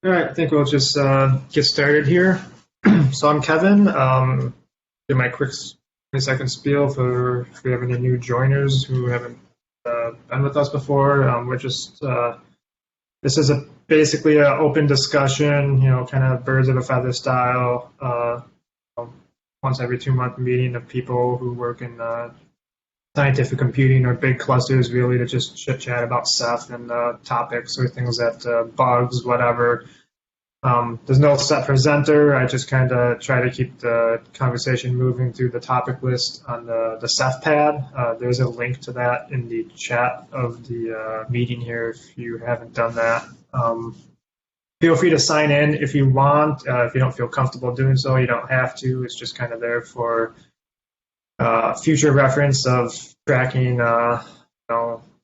All right, I think we'll just get started here. So I'm Kevin. Do my quick 20-second spiel for if we have any new joiners who haven't been with us before. We're just this is basically an open discussion, kind of birds of a feather style. Once every 2 month meeting of people who work in scientific computing or big clusters, really, to just chit chat about Ceph and topics or things that bugs, whatever. There's no set presenter. I just kind of try to keep the conversation moving through the topic list on the Ceph pad. There's a link to that in the chat of the meeting here if you haven't done that. Feel free to sign in if you want. If you don't feel comfortable doing so, you don't have to. It's just kind of there for future reference of tracking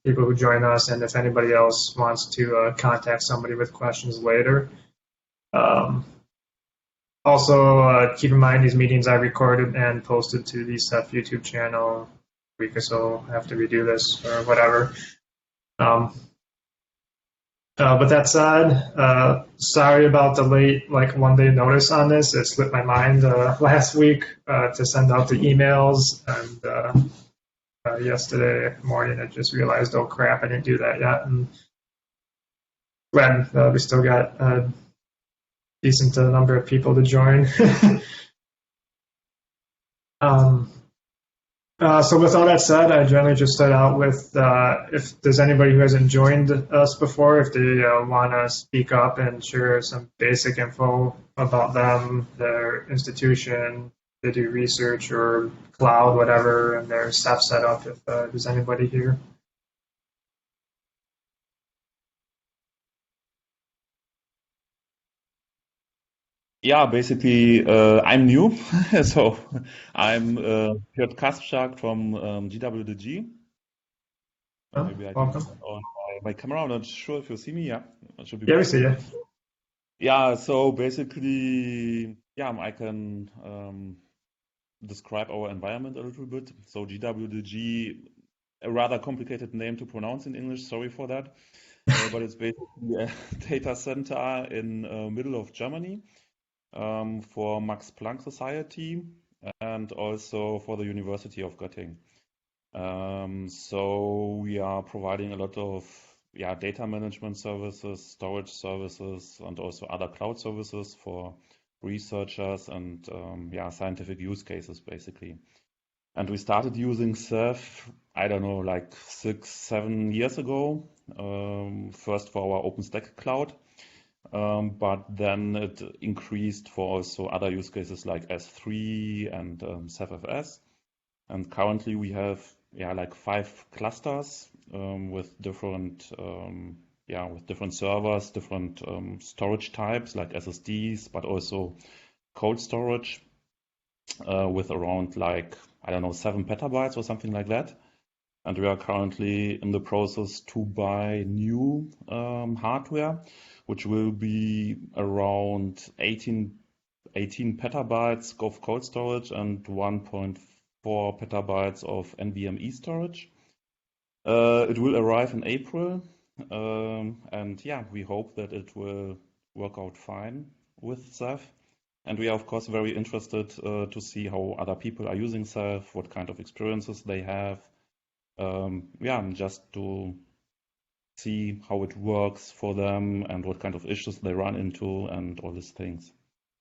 people who join us, and if anybody else wants to contact somebody with questions later. Also, keep in mind these meetings I recorded and posted to the Ceph YouTube channel a week or so. I have to redo this or whatever. But that said, sorry about the late, 1-day notice on this. It slipped my mind last week to send out the emails, and yesterday morning I just realized, oh crap, I didn't do that yet. And glad we still got a decent number of people to join. So with all that said, I generally just start out with if there's anybody who hasn't joined us before, if they want to speak up and share some basic info about them, their institution, they do research or cloud, whatever, and their Ceph setup, if there's anybody here. Yeah, basically, I'm new, so I'm Piotr Kasprzak from gwdg. Maybe I can turn on my camera. I'm not sure if you see me. Yeah, that should be. Yeah, we see you. Yeah, so basically, I can describe our environment a little bit. So gwdg, a rather complicated name to pronounce in English. Sorry for that, but it's basically a data center in middle of Germany. For Max Planck Society and also for the University of Göttingen. So we are providing a lot of data management services, storage services, and also other cloud services for researchers and scientific use cases, basically. And we started using Ceph, I don't know, 6-7 years ago, first for our OpenStack cloud. But then it increased for also other use cases like S3 and Cephfs. And currently we have 5 clusters with different servers, different storage types like SSDs, but also cold storage with around 7 petabytes or something like that. And we are currently in the process to buy new hardware, which will be around 18 petabytes of cold storage and 1.4 petabytes of NVMe storage. It will arrive in April, and we hope that it will work out fine with Ceph. And we are, of course, very interested to see how other people are using Ceph, what kind of experiences they have, just to see how it works for them and what kind of issues they run into and all these things.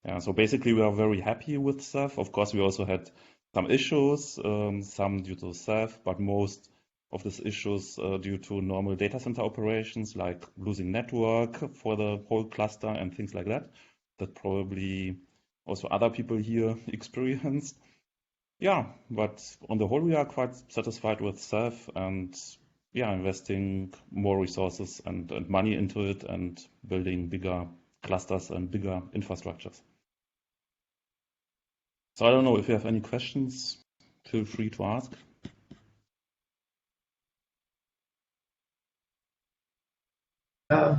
Yeah, so basically we are very happy with Ceph. Of course, we also had some issues, some due to Ceph, but most of these issues due to normal data center operations, like losing network for the whole cluster and things like that probably also other people here experienced. Yeah, but on the whole, we are quite satisfied with Ceph and investing more resources and money into it and building bigger clusters and bigger infrastructures. So I don't know if you have any questions, feel free to ask. I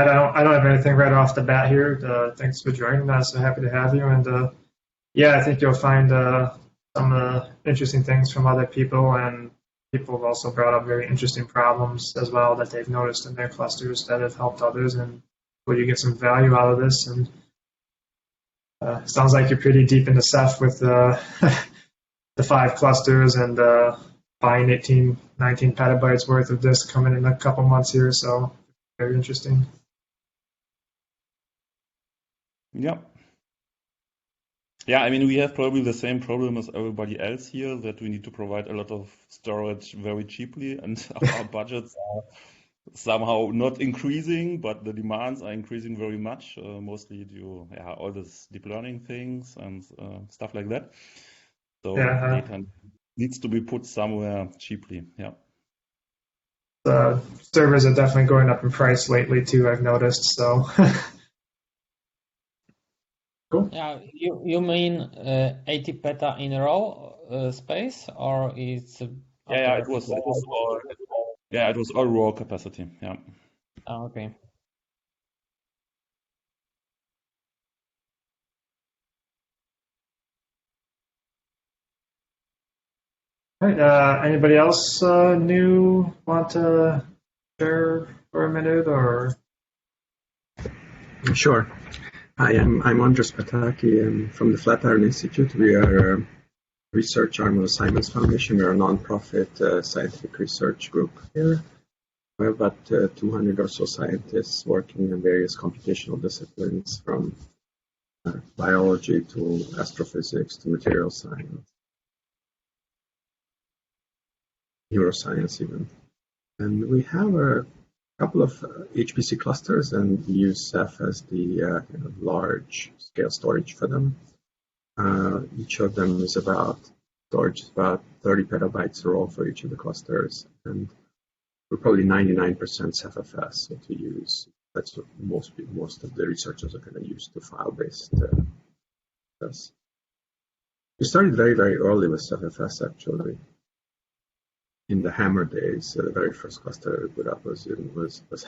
don't have anything right off the bat here. Thanks for joining us. I'm happy to have you. And I think you'll find some interesting things from other people, and people have also brought up very interesting problems as well that they've noticed in their clusters that have helped others, and hopefully you get some value out of this. And sounds like you're pretty deep into Ceph with the 5 clusters and buying 18, 19 petabytes worth of disk coming in a couple months here. So very interesting. Yeah. Yeah, I mean, we have probably the same problem as everybody else here, that we need to provide a lot of storage very cheaply, and our budgets are somehow not increasing, but the demands are increasing very much, mostly due to all this deep learning things and stuff like that. So data needs to be put somewhere cheaply. Yeah. Servers are definitely going up in price lately too, I've noticed. So cool. Yeah, you mean 80 peta in raw space, or it's it was all raw capacity. Yeah. Oh, okay. All right. Anybody else new want to share for a minute, or? Sure. Hi, I'm Andres Pataki. I'm from the Flatiron Institute. We are a research arm of the Simons Foundation. We're a nonprofit scientific research group here. We have about 200 or so scientists working in various computational disciplines, from biology to astrophysics to material science, neuroscience even. And we have a couple of HPC clusters, and we use Ceph as the large-scale storage for them. Each of them is about 30 petabytes raw for each of the clusters, and we're probably 99% CephFS what we use. That's what most of the researchers are going to use to file-based tests. We started very, very early with CephFS, actually. In the Hammer days, the very first cluster we put up was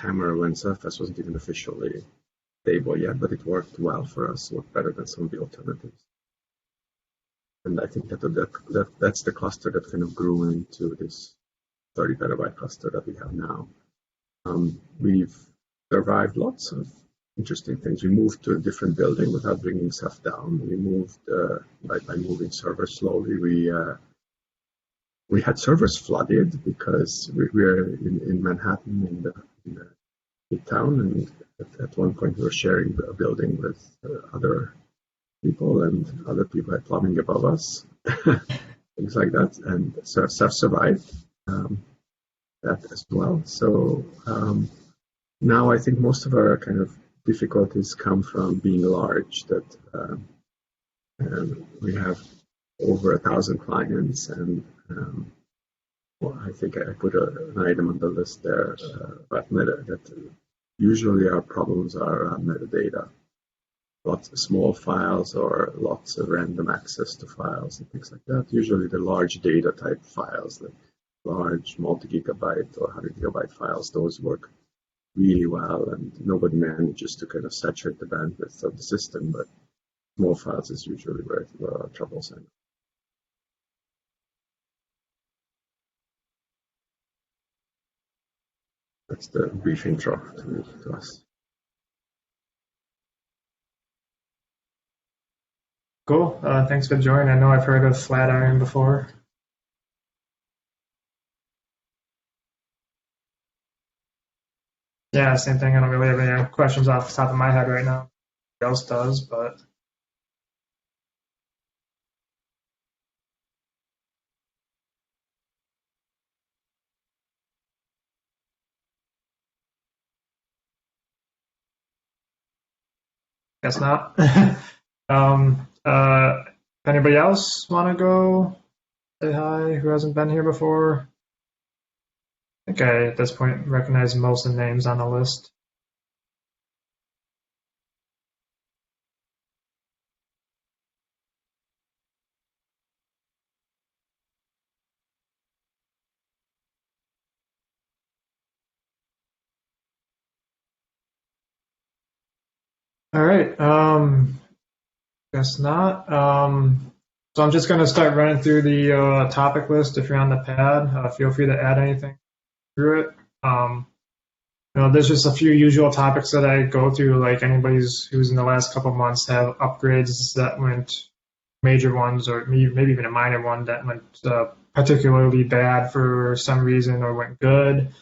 Hammer, when CephFS wasn't even officially stable yet, but it worked well for us, worked better than some of the alternatives. And I think that's the cluster that kind of grew into this 30 petabyte cluster that we have now. We've survived lots of interesting things. We moved to a different building without bringing Ceph down. We moved by moving servers slowly. We had servers flooded because we were in Manhattan in the Midtown, and at one point we were sharing a building with other people, and other people had plumbing above us, things like that. And so Ceph survived that as well. So now I think most of our kind of difficulties come from being large, that we have over 1,000 clients, and I think I put an item on the list there about that usually our problems are around metadata. Lots of small files or lots of random access to files and things like that. Usually the large data type files, like large multi-gigabyte or 100-gigabyte files, those work really well, and nobody manages to kind of saturate the bandwidth of the system, but small files is usually very troublesome. That's the brief intro to us. Cool. Thanks for joining. I know I've heard of Flatiron before. Yeah, same thing. I don't really have any questions off the top of my head right now. Nobody else does, but. Guess not. Anybody else want to go say hi who hasn't been here before? I think I, at this point, recognize most of the names on the list. All right. Guess not. So I'm just going to start running through the topic list. If you're on the pad, feel free to add anything through it. There's just a few usual topics that I go through, like who's in the last couple months have upgrades that went major ones, or maybe even a minor one that went particularly bad for some reason or went good.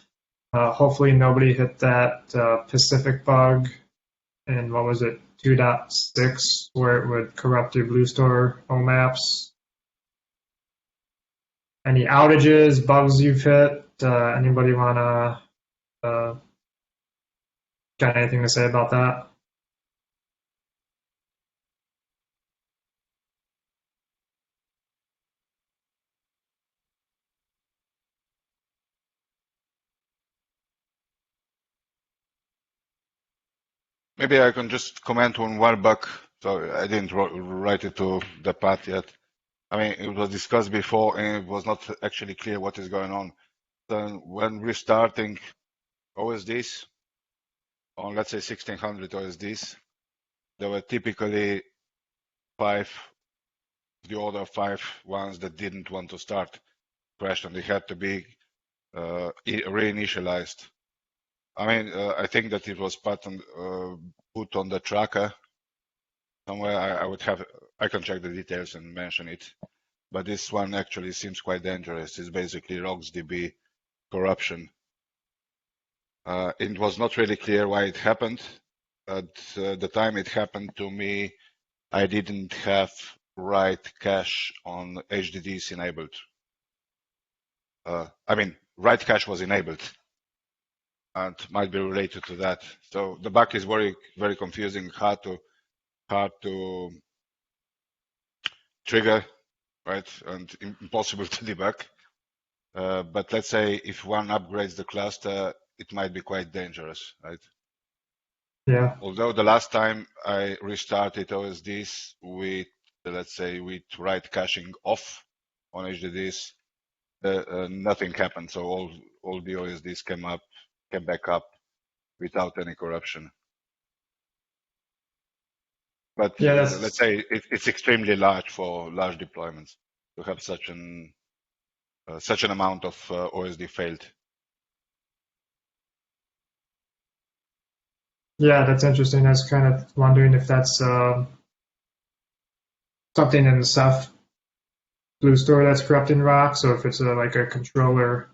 Hopefully nobody hit that Pacific bug in, what was it, 2.6, where it would corrupt your bluestore OMAPs. Any outages, bugs you've hit? Anybody want to got anything to say about that? Maybe I can just comment on one bug. So I didn't write it to the path yet. I mean, it was discussed before and it was not actually clear what is going on. So when restarting OSDs on, let's say, 1600 OSDs, there were typically the order of 5 ones that didn't want to start, crashed, and they had to be reinitialized. I mean, I think that it was put on the tracker somewhere. I can check the details and mention it. But this one actually seems quite dangerous. It's basically RocksDB corruption. It was not really clear why it happened. At the time it happened to me, I didn't have write cache on HDDs enabled. I mean, write cache was enabled and might be related to that. So the bug is very, very confusing, hard to trigger, right? And impossible to debug. But let's say if one upgrades the cluster, it might be quite dangerous, right? Yeah. Although the last time I restarted OSDs with, let's say, with write caching off on HDDs, nothing happened. So all the OSDs came back up without any corruption. But Yeah, let's say it's extremely large for large deployments to have such an amount of OSD failed. Yeah, that's interesting. I was kind of wondering if that's something in the Ceph bluestore that's corrupting rocks, or if it's like a controller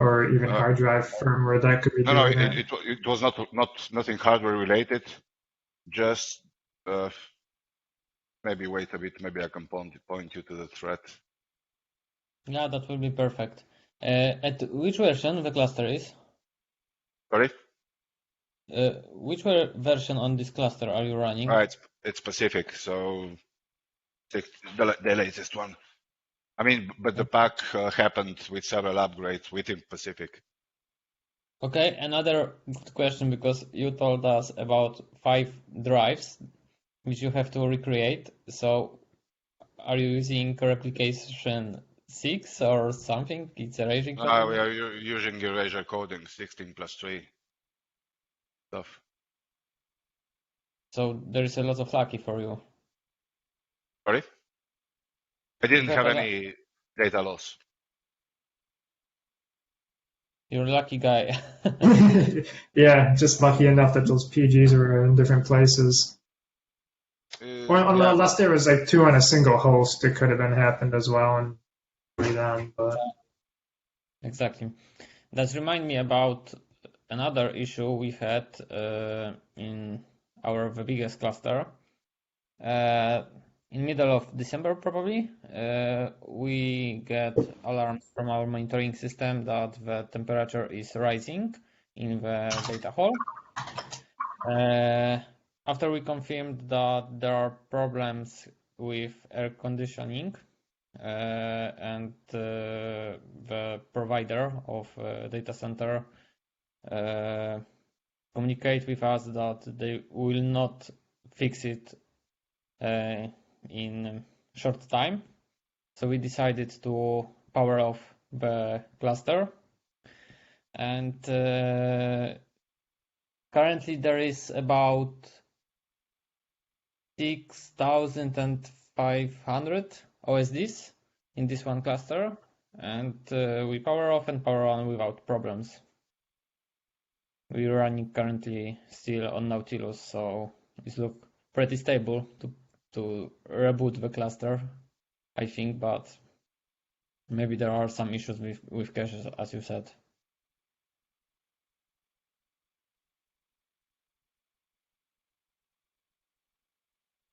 or even hard drive firmware that could be doing that. It was nothing hardware related. Just maybe wait a bit. Maybe I can point you to the thread. Yeah, that will be perfect. At which version the cluster is? Sorry? Which version on this cluster are you running? It's Pacific, so the latest one. I mean, but the pack happened with several upgrades within Pacific. Okay, another good question, because you told us about 5 drives which you have to recreate. So are you using replication 6 or something? It's erasing coding? We are using erasure coding 16+3 stuff. So there is a lot of lucky for you. Sorry? I didn't have any data loss. You're a lucky guy. Yeah, just lucky enough that those PGs were in different places. Unless there was like 2 on a single host, it could have been happened as well and redone. But exactly. That reminds me about another issue we had in the biggest cluster. In middle of December, probably, we get alarms from our monitoring system that the temperature is rising in the data hall. After we confirmed that there are problems with air conditioning, and the provider of data center communicate with us that they will not fix it in short time. So we decided to power off the cluster, and currently there is about 6,500 OSDs in this one cluster, and we power off and power on without problems. we're running currently still on Nautilus, so it looks pretty stable to reboot the cluster, I think, but maybe there are some issues with caches, as you said.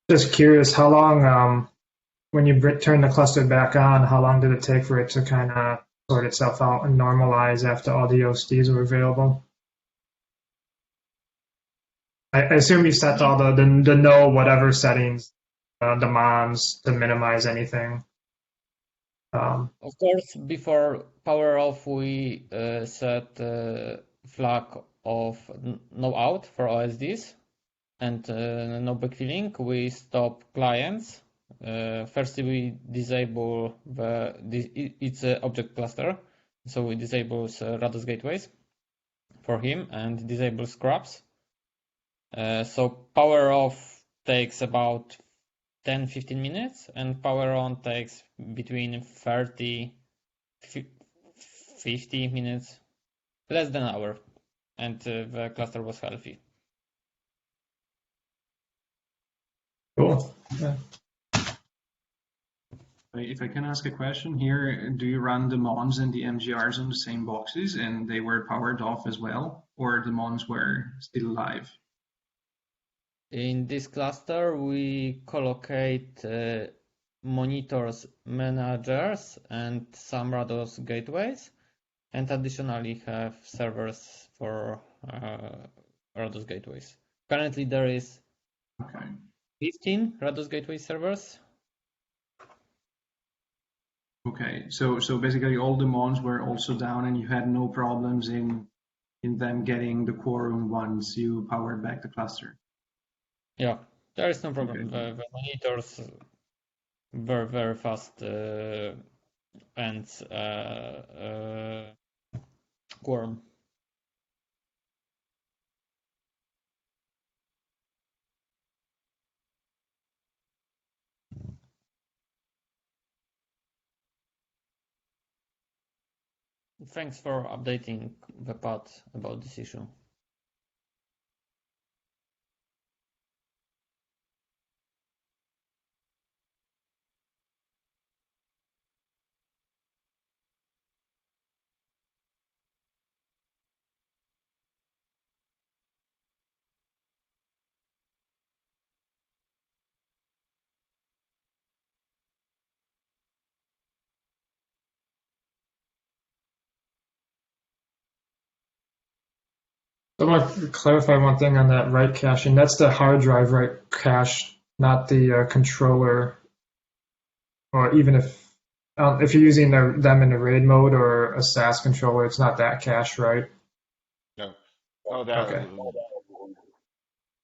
Just curious, how long, when you turn the cluster back on, how long did it take for it to kind of sort itself out and normalize after all the OSDs were available? I assume you set all the no whatever settings, the mons to minimize anything. Of course, before power off, we set flag of no out for OSDs and no backfilling. We stop clients. First, we disable it's an object cluster, so we disable Rados gateways for him and disable scraps. So power off takes about 10-15 minutes, and power on takes between 30-50 minutes, less than an hour, and the cluster was healthy. Cool. Yeah. If I can ask a question here, do you run the mons and the MGRs on the same boxes and they were powered off as well, or the mons were still live? In this cluster, we collocate monitors, managers, and some Rados gateways, and additionally have servers for Rados gateways. Currently, there is 15 Rados gateway servers. Okay, so basically all the mons were also down, and you had no problems in them getting the quorum once you powered back the cluster. Yeah, there is no problem. Okay. The monitors were very fast and quorum. Thanks for updating the path about this issue. I want to clarify one thing on that write caching. That's the hard drive write cache, not the controller. Or even if you're using them in a RAID mode or a SAS controller, it's not that cache, right? No, no, Okay.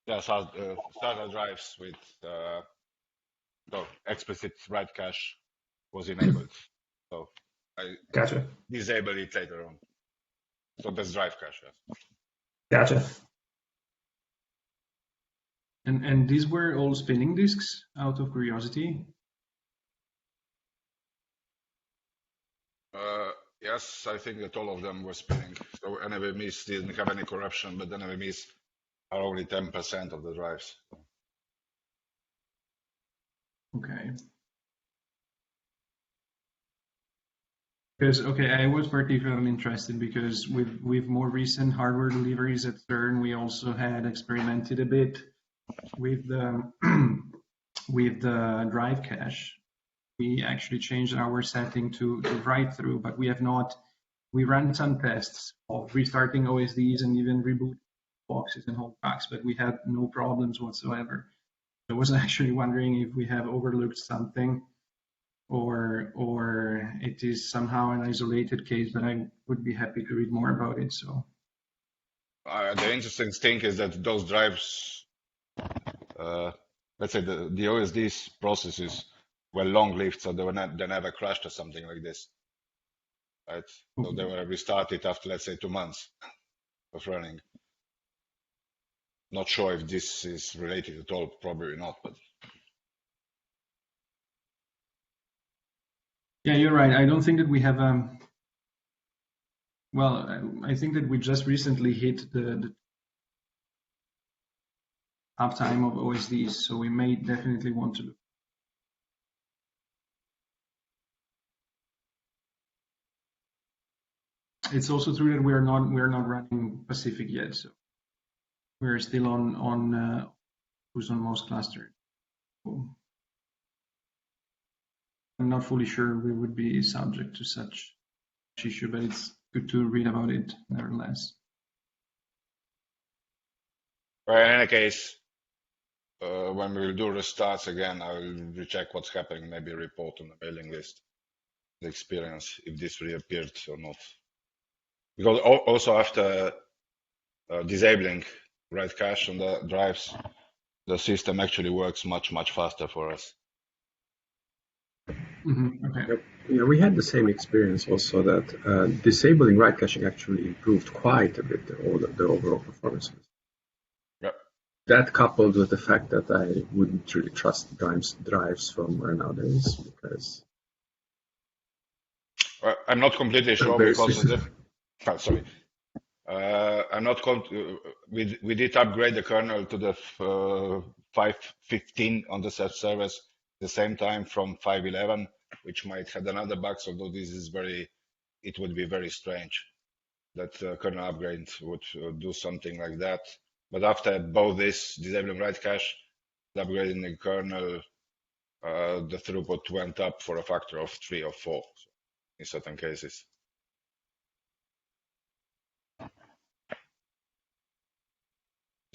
there are SATA drives with no explicit write cache was enabled. So I Gotcha. disabled it later on. So that's drive cache. Yes. Gotcha. And these were all spinning disks, out of curiosity? Yes, I think that all of them were spinning. So NVMEs didn't have any corruption, but NVMEs are only 10% of the drives. Okay. Because I was particularly interested because with more recent hardware deliveries at CERN, we also had experimented a bit with the with the drive cache. We actually changed our setting to write through, but we have not. We ran some tests of restarting OSDs and even reboot boxes and whole packs, but we had no problems whatsoever. I was actually wondering if we have overlooked something, or it is somehow an isolated case, but I would be happy to read more about it. So the interesting thing is that those drives, let's say the OSDs processes were long-lived, so they never crashed or something like this, right? So they were restarted after, let's say, 2 months of running. Not sure if this is related at all, probably not, but. yeah, you're right. I don't think that we have Well, I think that we just recently hit the uptime of OSDs, so we may definitely want to. It's also true that we're not running Pacific yet, so we're still on who's on most clusters. So I'm not fully sure we would be subject to such issue, but it's good to read about it nevertheless. Well, in any case, when we will do restarts again, I will recheck what's happening, maybe report on the mailing list the experience, if this reappeared or not. Because also after disabling write cache on the drives, the system actually works much faster for us. Okay. Yep. Yeah, we had the same experience also that disabling write caching actually improved quite a bit the overall performance. Yep. That coupled with the fact that I wouldn't really trust drives firmware nowadays because I'm not completely sure because sorry. I'm not. We did upgrade the kernel to the 5.15 on the Ceph service the same time from 5.11, which might have another bugs. Although this is it would be very strange that kernel upgrade would do something like that. But after both this disabling write cache, the upgrading the kernel, the throughput went up for a factor of 3 or 4 in certain cases.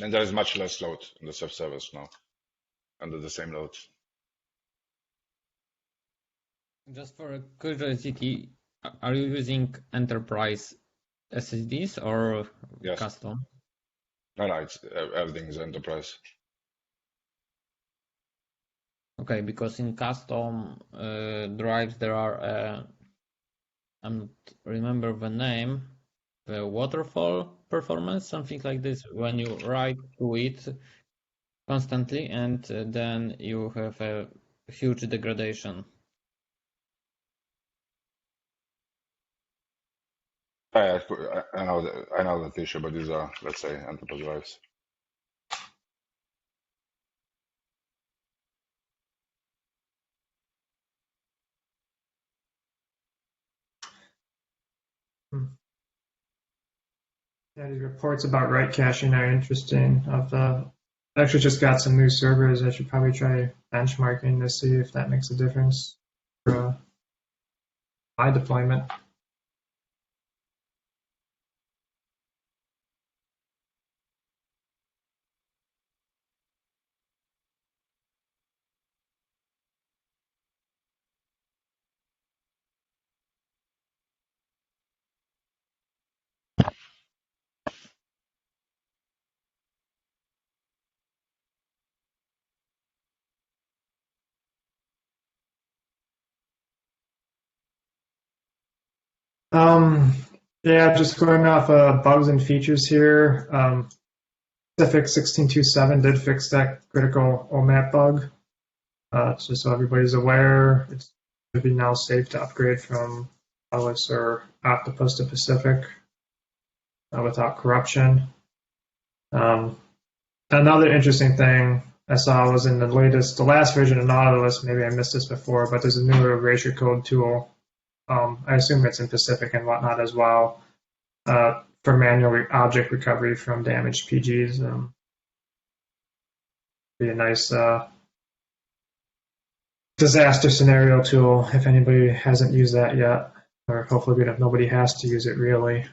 And there is much less load on the Ceph service now, under the same load. Just for curiosity, are you using enterprise SSDs or Yes. custom? No, everything is enterprise. Okay, because in custom drives there are, I'm not remember the name, the waterfall performance, something like this, when you write to it constantly and then you have a huge degradation. I know that issue, but these are, let's say, enterprise drives. Yeah, these reports about write caching are interesting. I actually just got some new servers. I should probably try benchmarking to see if that makes a difference for my deployment. Yeah, just going off bugs and features here. Specific 16.2.7 did fix that critical OMAP bug. Just so everybody's aware, it's going to be now safe to upgrade from Alice or Octopus to Pacific without corruption. Another interesting thing I saw was in the last version of Nautilus, maybe I missed this before, but there's a new erasure code tool. I assume it's in Pacific and whatnot as well, for manual object recovery from damaged PGs. Be a nice disaster scenario tool if anybody hasn't used that yet, or hopefully nobody has to use it really.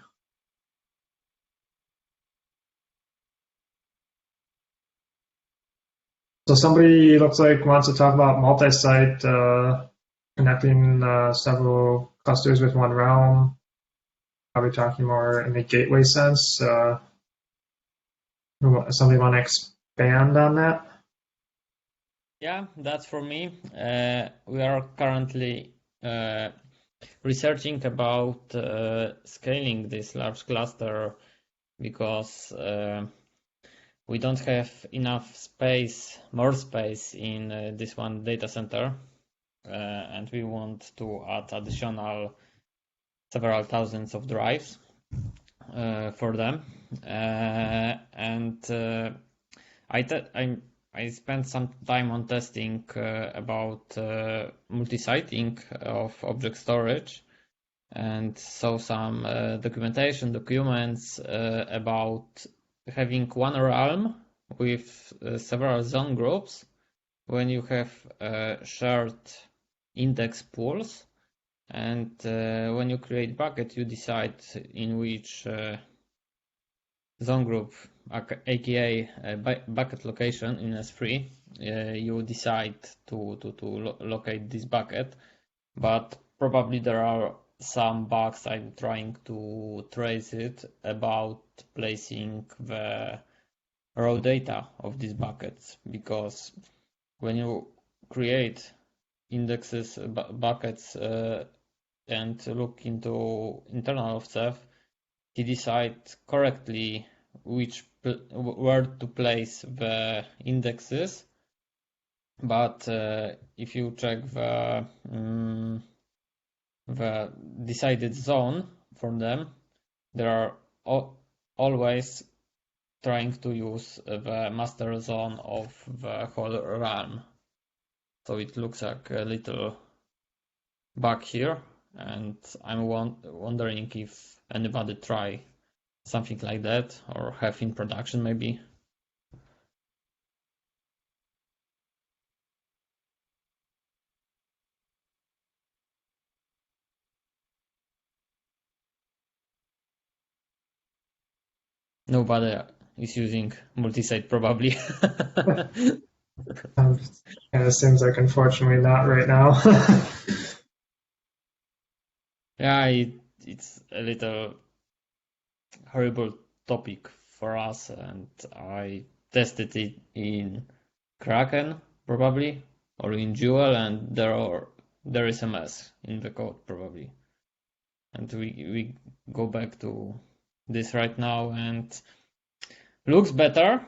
So somebody looks like wants to talk about multi-site, connecting several clusters with one realm. Probably talking more in the gateway sense. Somebody want to expand on that? Yeah, that's for me. We are currently researching about scaling this large cluster because we don't have enough space, more space in this one data center, and we want to add additional several thousands of drives. for them, and I spent some time on testing about multisiting of object storage, and saw some documents about having one realm with several zone groups when you have shared index pools, and when you create bucket, you decide in which zone group, aka bucket location in S3, you decide to locate this bucket. But probably there are some bugs I'm trying to trace it about placing the raw data of these buckets, because when you create indexes buckets and look into internal of Ceph, he decides correctly where to place the indexes. But if you check the decided zone for them, they are always trying to use the master zone of the whole realm. So it looks like a little bug here, and I'm wondering if anybody try something like that or have in production maybe. Nobody is using multisite probably. Kind of seems like unfortunately not right now. Yeah, it's a little horrible topic for us, and I tested it in Kraken probably, or in Jewel, and there is a mess in the code probably. And we go back to this right now, and looks better.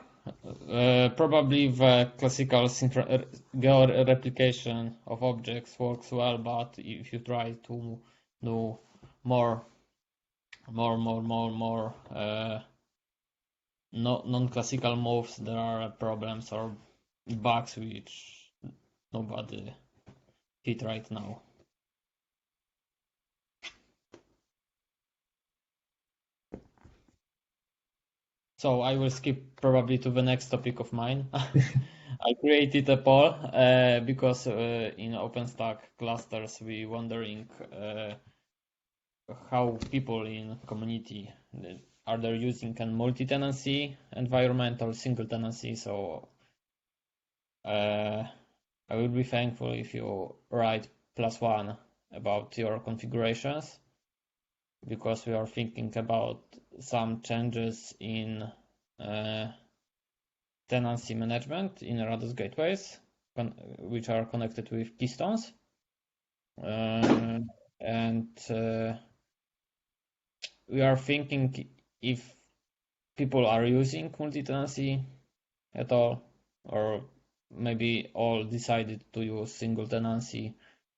Probably the classical geo-replication of objects works well, but if you try to do more non-classical moves, there are problems or bugs which nobody hit right now. So I will skip probably to the next topic of mine. I created a poll because in OpenStack clusters we wondering how people in community are they using a multi-tenancy environment or single tenancy. So I will be thankful if you write +1 about your configurations, because we are thinking about some changes in tenancy management in Rados gateways, which are connected with keystones. And we are thinking if people are using multi-tenancy at all, or maybe all decided to use single tenancy,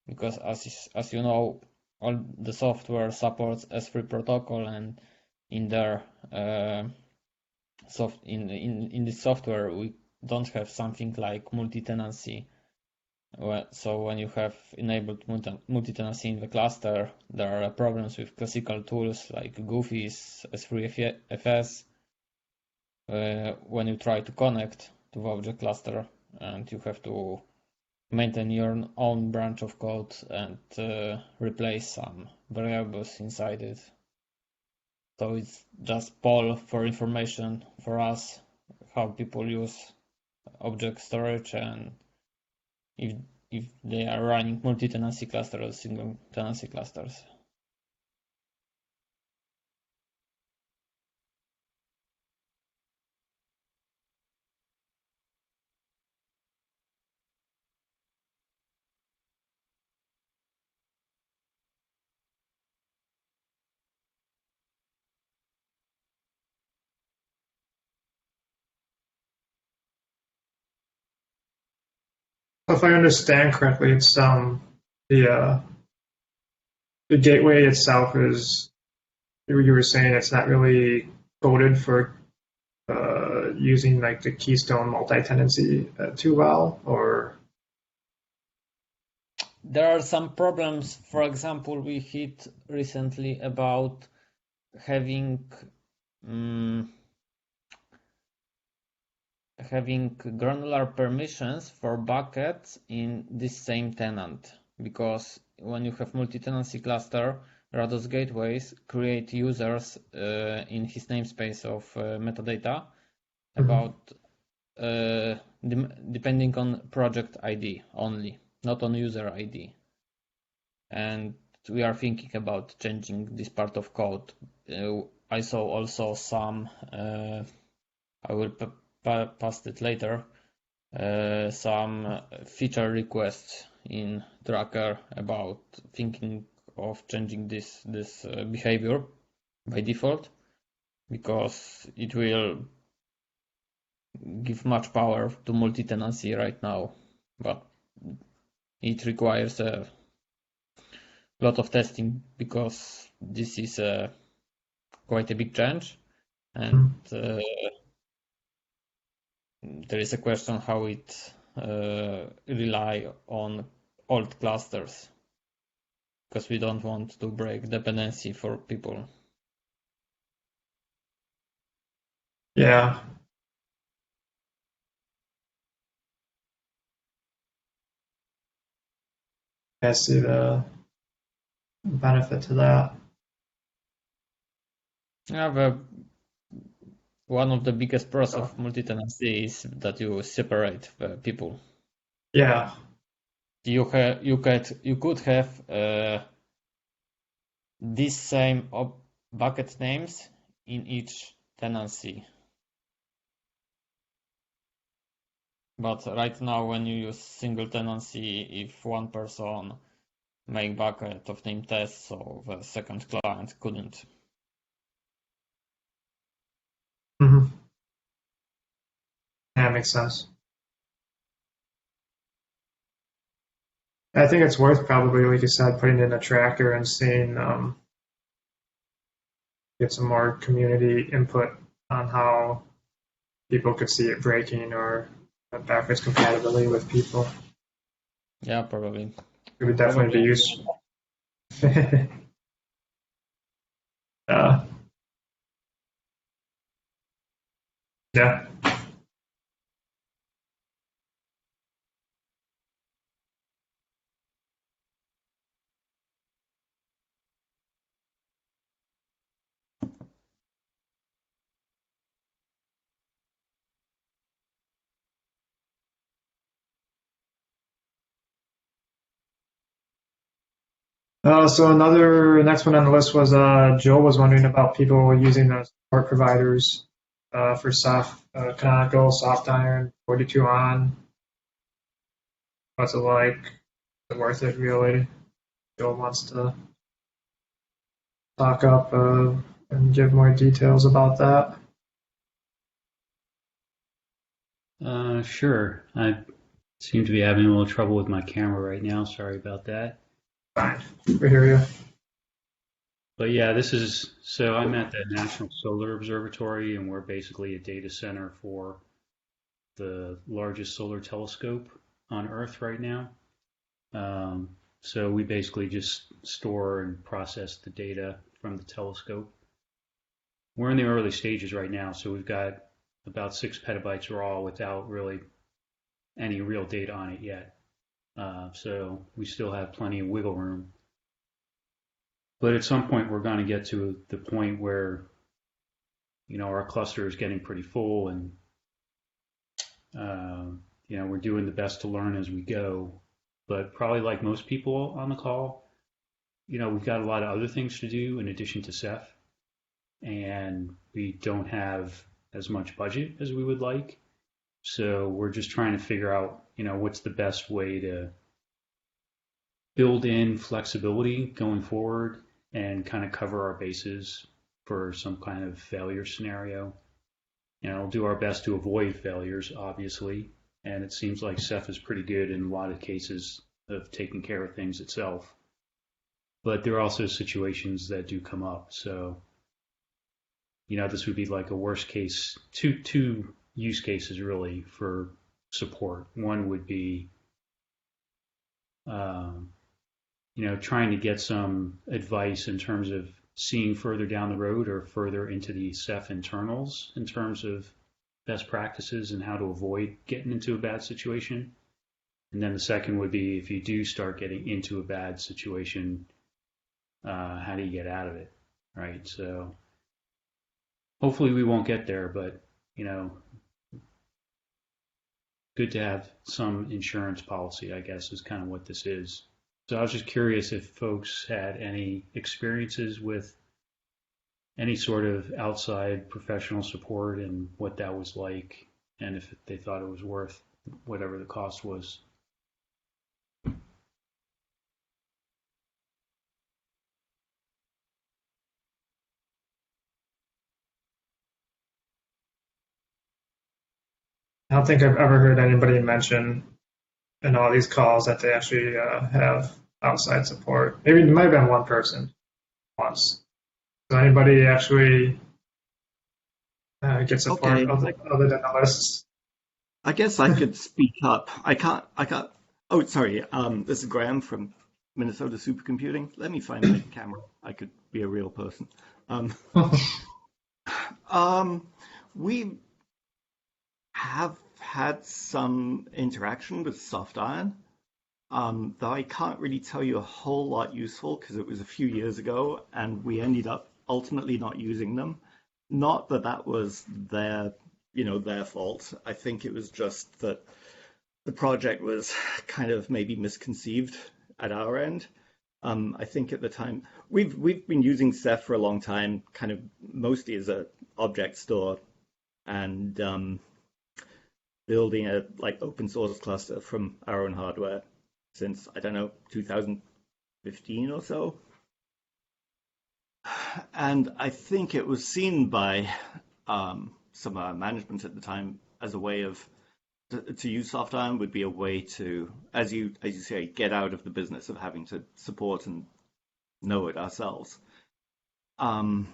because as you know, all the software supports S3 protocol, and in their in this software we don't have something like multi-tenancy. So when you have enabled multi-tenancy in the cluster, there are problems with classical tools like Goofy's S3FS when you try to connect to the object cluster, and you have to maintain your own branch of code and replace some variables inside it. So it's just poll for information for us, how people use object storage, and if they are running multi-tenancy clusters or single tenancy clusters. If I understand correctly, it's the gateway itself is you were saying it's not really coded for using like the Keystone multi-tenancy too well, or There are some problems. For example, we hit recently about having granular permissions for buckets in this same tenant, because when you have multi-tenancy cluster, Rados gateways create users in his namespace of metadata about depending on project ID only, not on user ID. And we are thinking about changing this part of code. I saw also some, I will pass it later, some feature requests in Tracker about thinking of changing this behavior by default, because it will give much power to multi-tenancy right now, but it requires a lot of testing because this is quite a big change, and there is a question how it rely on old clusters, because we don't want to break dependency for people. yeah. I see the benefit to that. Yeah, one of the biggest pros of multi-tenancy is that you separate the people. Yeah. You could have these same bucket names in each tenancy. But right now, when you use single tenancy, if one person make bucket of name test, so the second client couldn't. Mm-hmm. Yeah, makes sense. I think it's worth probably, like you said, putting in a tracker and seeing, get some more community input on how people could see it breaking or backwards compatibility with people. Yeah, probably. It would definitely be useful. Yeah. So next one on the list was Joe was wondering about people using the support providers for Ceph, Canonical, Soft Iron, 42 on. What's it like? Is it worth it really? Joe wants to talk up and give more details about that. Sure. I seem to be having a little trouble with my camera right now. Sorry about that. Fine, we hear you. But yeah, so I'm at the National Solar Observatory, and we're basically a data center for the largest solar telescope on Earth right now. So we basically just store and process the data from the telescope. We're in the early stages right now, so we've got about 6 petabytes raw without really any real data on it yet. So we still have plenty of wiggle room. But at some point, we're going to get to the point where, our cluster is getting pretty full, and we're doing the best to learn as we go. But probably like most people on the call, we've got a lot of other things to do in addition to Ceph, and we don't have as much budget as we would like. So we're just trying to figure out, what's the best way to build in flexibility going forward and kind of cover our bases for some kind of failure scenario. We'll do our best to avoid failures, obviously. And it seems like Ceph is pretty good in a lot of cases of taking care of things itself. But there are also situations that do come up. So this would be like a worst case, two use cases really for support. One would be, trying to get some advice in terms of seeing further down the road or further into the Ceph internals in terms of best practices and how to avoid getting into a bad situation. And then the second would be if you do start getting into a bad situation, how do you get out of it, right? So hopefully we won't get there, but good to have some insurance policy, I guess, is kind of what this is. So I was just curious if folks had any experiences with any sort of outside professional support and what that was like, and if they thought it was worth whatever the cost was. I don't think I've ever heard anybody mention in all these calls that they actually have outside support. Maybe there might have been one person once. So anybody actually get support Okay. other than the lists? I guess I could speak up. I can't. Oh, sorry. This is Graham from Minnesota Supercomputing. Let me find my camera. I could be a real person. We have had some interaction with soft iron, though I can't really tell you a whole lot useful because it was a few years ago and we ended up ultimately not using them. Not that that was their fault. I think it was just that the project was kind of maybe misconceived at our end. I think at the time we've been using Ceph for a long time, kind of mostly as a object store, and building a open source cluster from our own hardware since, I don't know, 2015 or so. And I think it was seen by some of our management at the time as a way of to use soft iron would be a way to, as you say, get out of the business of having to support and know it ourselves. I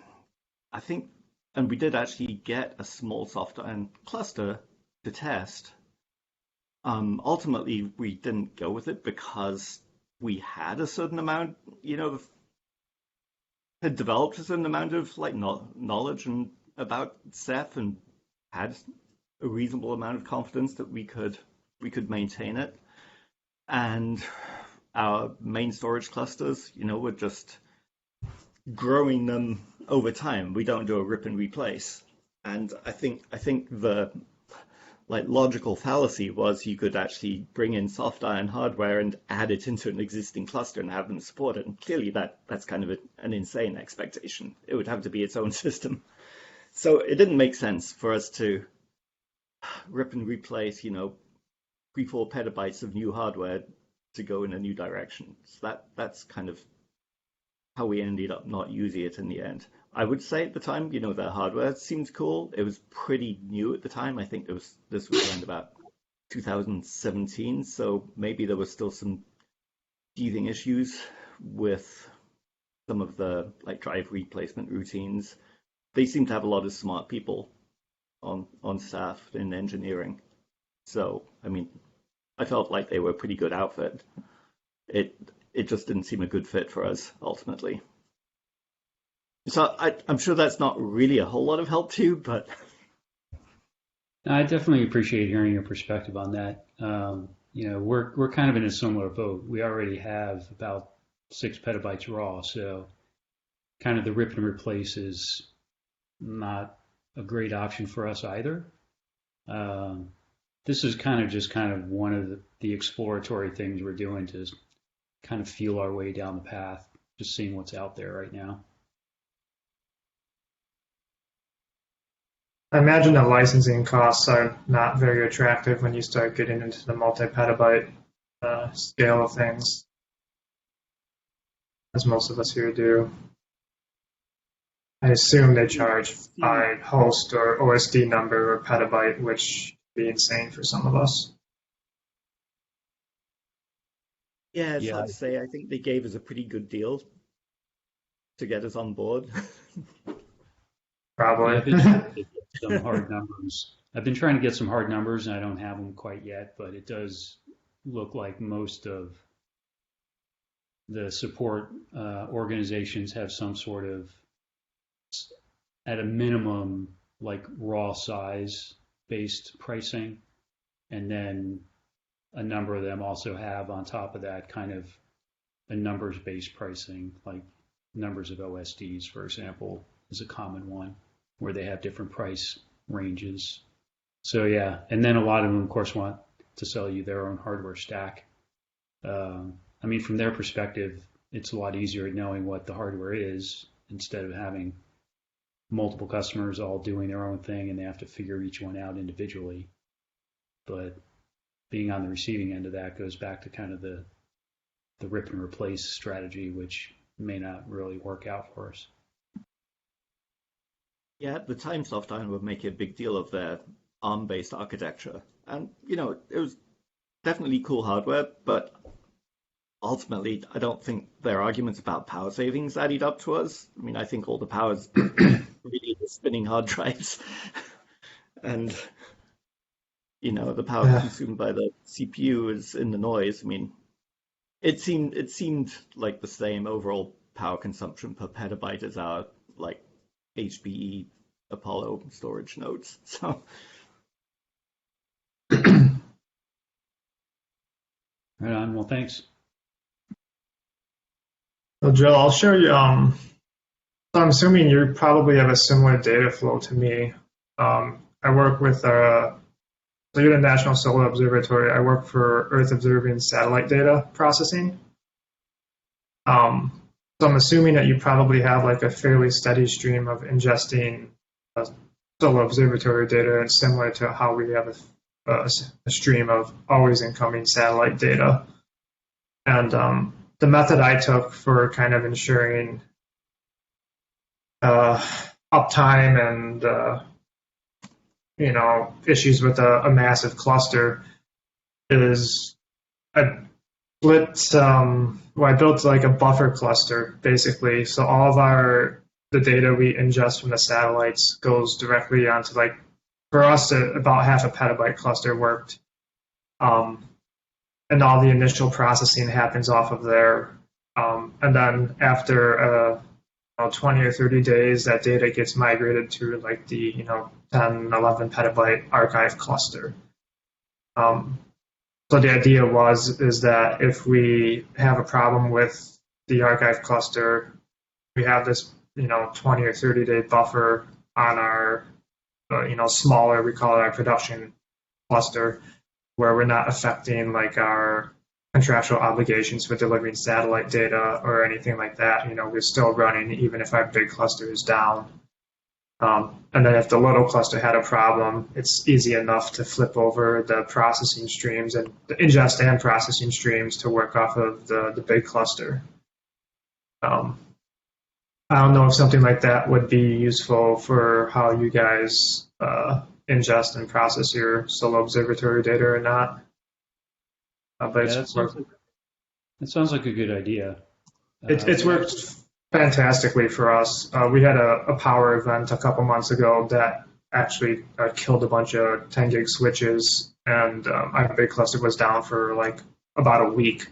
think, and we did actually get a small soft iron cluster to test. Ultimately, we didn't go with it because we had a certain amount, had developed a certain amount of knowledge and about Ceph and had a reasonable amount of confidence that we could maintain it. And our main storage clusters, we're just growing them over time. We don't do a rip and replace. And I think the logical fallacy was you could actually bring in soft iron hardware and add it into an existing cluster and have them support it. And clearly that's kind of an insane expectation. It would have to be its own system. So it didn't make sense for us to rip and replace, 3-4 petabytes of new hardware to go in a new direction. So that's kind of how we ended up not using it in the end. I would say at the time, the hardware seemed cool. It was pretty new at the time. I think this was around about 2017, so maybe there was still some teething issues with some of the drive replacement routines. They seem to have a lot of smart people on staff in engineering. So, I mean, I felt like they were a pretty good outfit. It just didn't seem a good fit for us ultimately. So I'm sure that's not really a whole lot of help to you, but I definitely appreciate hearing your perspective on that. We're kind of in a similar boat. We already have about 6 petabytes raw, so kind of the rip and replace is not a great option for us either. This is kind of one of the exploratory things we're doing to kind of feel our way down the path, just seeing what's out there right now. I imagine the licensing costs are not very attractive when you start getting into the multi-petabyte scale of things, as most of us here do. I assume they charge by host or OSD number or petabyte, which would be insane for some of us. yeah, it's hard to say. I think they gave us a pretty good deal to get us on board. probably. Yeah, I've been trying to get some hard numbers. I've been trying to get some hard numbers, and I don't have them quite yet, but it does look like most of the support organizations have some sort of, at a minimum, like raw size based pricing. And then a number of them also have on top of that kind of a numbers based pricing, like numbers of OSDs, for example, is a common one where they have different price ranges. So yeah, and then a lot of them, of course, want to sell you their own hardware stack. I mean, from their perspective, it's a lot easier knowing what the hardware is instead of having multiple customers all doing their own thing and they have to figure each one out individually. But being on the receiving end of that goes back to kind of the rip and replace strategy, which may not really work out for us. Yeah, at the time, Softiron would make a big deal of their ARM-based architecture. And, you know, it was definitely cool hardware, but ultimately, I don't think their arguments about power savings added up to us. I mean, I think all the power's really the spinning hard drives. And, you know, the power consumed by the CPU is in the noise. I mean, it seemed like the same overall power consumption per petabyte as our, like, HPE Apollo storage nodes. So. Right on. Well, thanks. So Jill, I'll show you. So I'm assuming you probably have a similar data flow to me. I work with so you're the National Solar Observatory. I work for Earth observing satellite data processing. So I'm assuming that you probably have like a fairly steady stream of ingesting solar observatory data, and similar to how we have a stream of always incoming satellite data. And the method I took for kind of ensuring uptime and issues with a massive cluster is I built like a buffer cluster basically. So all of the data we ingest from the satellites goes directly onto, like, for us about half a petabyte cluster worked. And all the initial processing happens off of there. And then after 20 or 30 days, that data gets migrated to like the 10, 11 petabyte archive cluster. So the idea is that if we have a problem with the archive cluster, we have this 20 or 30 day buffer on our smaller, we call it our production cluster, where we're not affecting like our contractual obligations for delivering satellite data or anything like that. We're still running even if our big cluster is down. And then if the little cluster had a problem, it's easy enough to flip over the processing streams and the ingest and processing streams to work off of the big cluster. I don't know if something like that would be useful for how you guys ingest and process your solar observatory data or not. But yeah, that sounds like a good idea. It's worked fantastically for us. We had a power event a couple months ago that actually killed a bunch of 10 gig switches, and our big cluster was down for like about a week.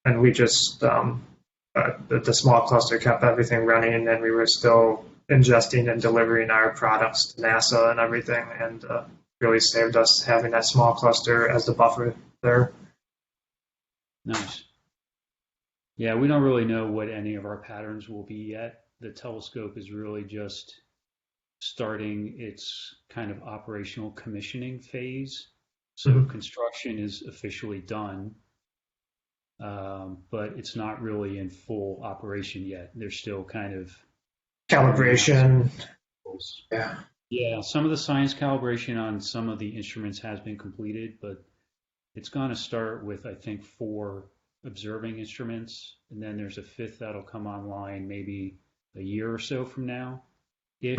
And we just, the small cluster kept everything running, and we were still ingesting and delivering our products to NASA and everything, and really saved us having that small cluster as the buffer there. Nice. Yeah, we don't really know what any of our patterns will be yet. The telescope is really just starting its kind of operational commissioning phase. So construction is officially done, but it's not really in full operation yet. There's still kind of calibration. Yeah, some of the science calibration on some of the instruments has been completed, but it's going to start with, I think, 4 observing instruments, and then there's a 5th that'll come online maybe a year or so from now, ish.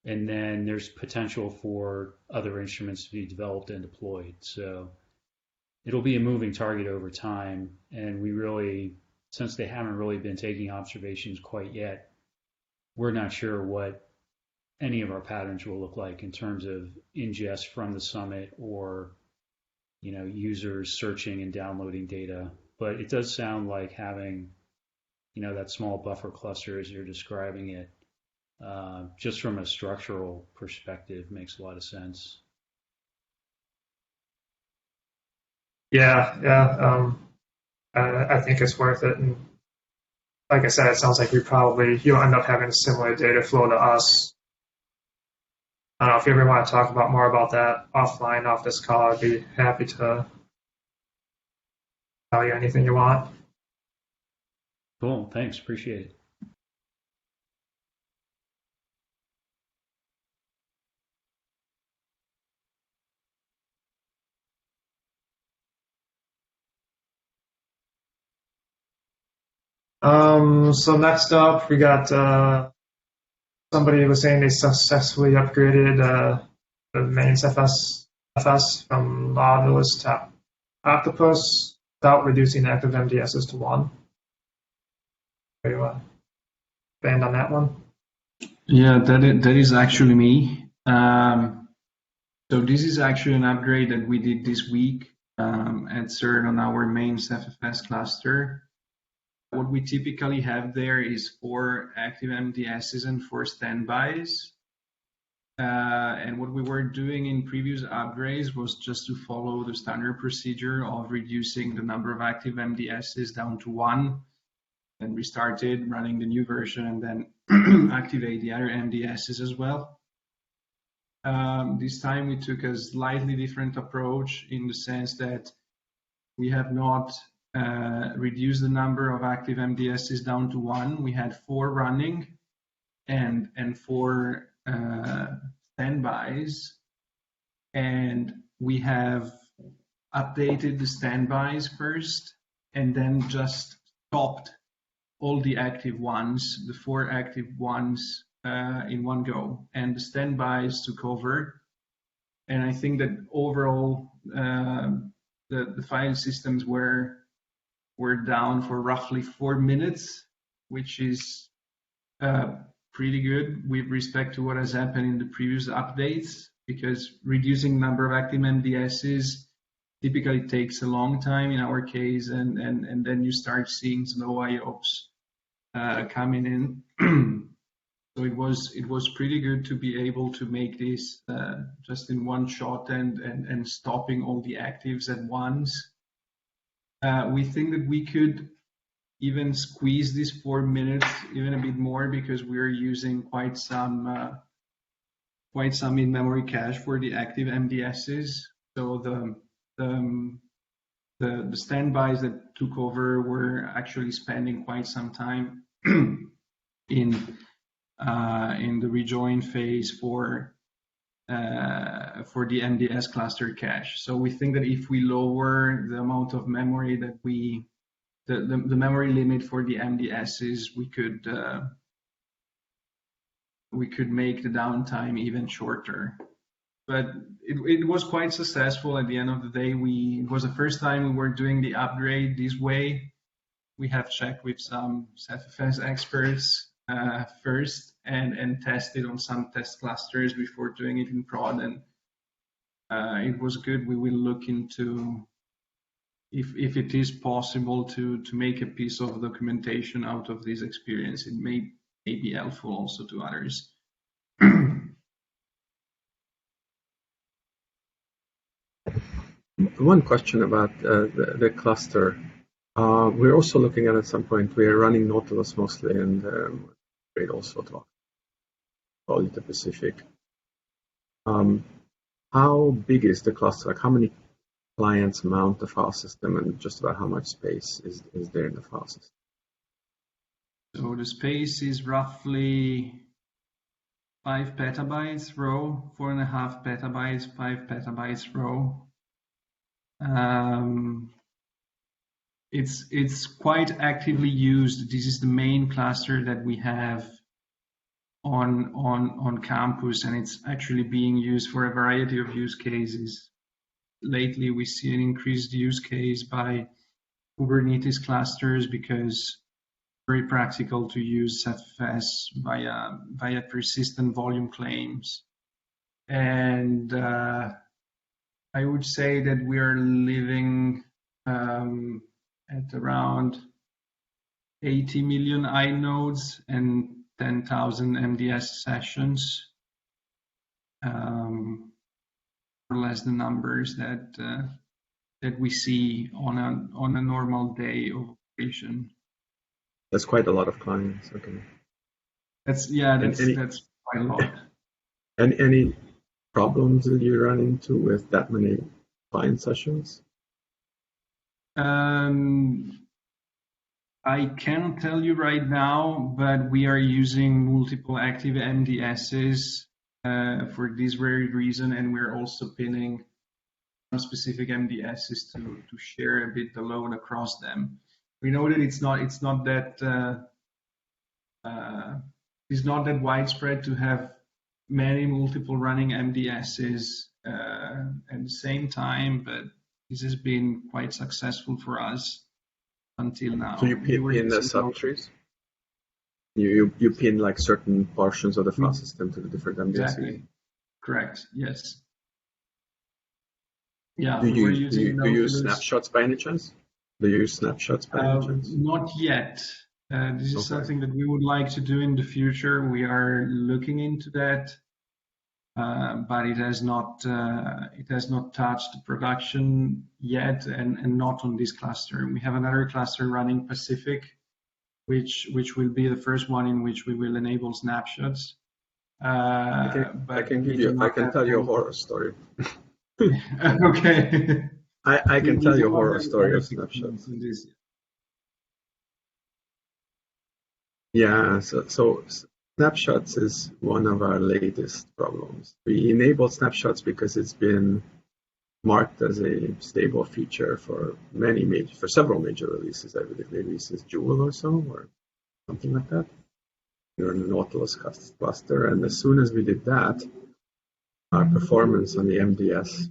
And then there's potential for other instruments to be developed and deployed. So it'll be a moving target over time, and we really, since they haven't really been taking observations quite yet, we're not sure what any of our patterns will look like in terms of ingest from the summit or users searching and downloading data. But it does sound like having that small buffer cluster as you're describing it, just from a structural perspective, makes a lot of sense. Yeah. I think it's worth it. And like I said, it sounds like you'll end up having a similar data flow to us. I don't know if you ever want to talk more about that offline, off this call. I'd be happy to tell you anything you want. Cool. Thanks. Appreciate it. So next up, we got somebody was saying they successfully upgraded the main FS from Nautilus to Octopus without reducing active MDSs to 1. Are you banned on that one? Yeah, that is actually me. So this is actually an upgrade that we did this week at CERN on our main CephFS cluster. What we typically have there is 4 active MDSs and 4 standbys. And what we were doing in previous upgrades was just to follow the standard procedure of reducing the number of active MDSs down to 1. Then we started running the new version and then activate the other MDSs as well. This time we took a slightly different approach in the sense that we have not reduced the number of active MDSs down to 1. We had 4 running and 4 standbys, and we have updated the standbys first and then just stopped all the active ones, the 4 active ones in one go, and the standbys took over. And I think that overall the file systems were down for roughly 4 minutes, which is pretty good with respect to what has happened in the previous updates, because reducing number of active MDSs typically takes a long time in our case, and then you start seeing slow IOPS coming in. So it was pretty good to be able to make this just in one shot and stopping all the actives at once. We think that we could even squeeze this 4 minutes even a bit more, because we're using quite some in-memory cache for the active MDSs. So the standbys that took over were actually spending quite some time in the rejoin phase for the MDS cluster cache. So we think that if we lower the amount of memory that the memory limit for the MDSs, we could make the downtime even shorter. But it was quite successful at the end of the day. It was the first time we were doing the upgrade this way. We have checked with some CephFS experts first and tested on some test clusters before doing it in prod, and it was good. We will look into if it is possible to make a piece of documentation out of this experience. It may be helpful also to others. One question about the cluster. We're also looking at some point, we're running Nautilus mostly, and we'd also talk about the Pacific. How big is the cluster? Like, how many clients mount the file system, and just about how much space is there in the file system? So the space is roughly 5 petabytes row, 4.5 petabytes, 5 petabytes row. It's quite actively used. This is the main cluster that we have on campus, and it's actually being used for a variety of use cases. Lately, we see an increased use case by Kubernetes clusters because, very practical to use Ceph via persistent volume claims. And I would say that we are living at around 80 million inodes and 10,000 MDS sessions, more or less the numbers that we see on a normal day of operation. That's quite a lot of clients. Okay. That's quite a lot. And any problems that you run into with that many client sessions? I can't tell you right now, but we are using multiple active MDSs for this very reason, and we're also pinning some specific MDSs to share a bit the load across them. We know that it's not that widespread to have many multiple running MDSs at the same time, but this has been quite successful for us until now. So you pin the subtrees? You pin like certain portions of the file system to the different MDSs? Exactly. Correct. Yes. Yeah. Do you use snapshots by any chance? Do you use snapshots by any chance? Not yet. This is something that we would like to do in the future. We are looking into that, but it has not touched production yet, and not on this cluster. We have another cluster running Pacific, which will be the first one in which we will enable snapshots. I can tell you a horror story. Okay. I can tell you a horror story of snapshots. Yeah, so snapshots is one of our latest problems. We enabled snapshots because it's been marked as a stable feature for several major releases. I believe maybe since Jewel or so, or something like that. You're in the Nautilus cluster, and as soon as we did that, our performance on the MDS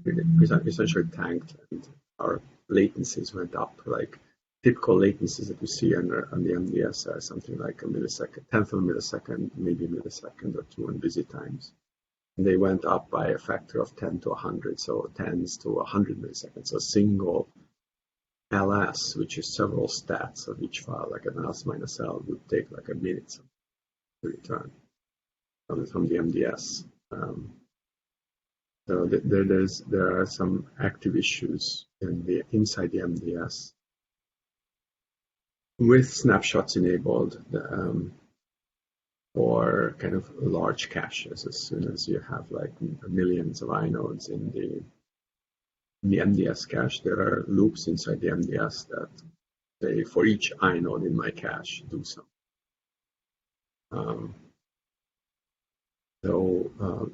essentially tanked, and our latencies went up. Like typical latencies that we see on the MDS are something like a millisecond, tenth of a millisecond, maybe a millisecond or two on busy times. And they went up by a factor of 10 to 100, so tens to 100 milliseconds. So a single ls, which is several stats of each file, like an ls minus l, would take like a minute to return from the MDS. So there are some active issues inside the MDS with snapshots enabled for kind of large caches. As soon as you have like millions of inodes in the MDS cache, there are loops inside the MDS that say for each inode in my cache do something.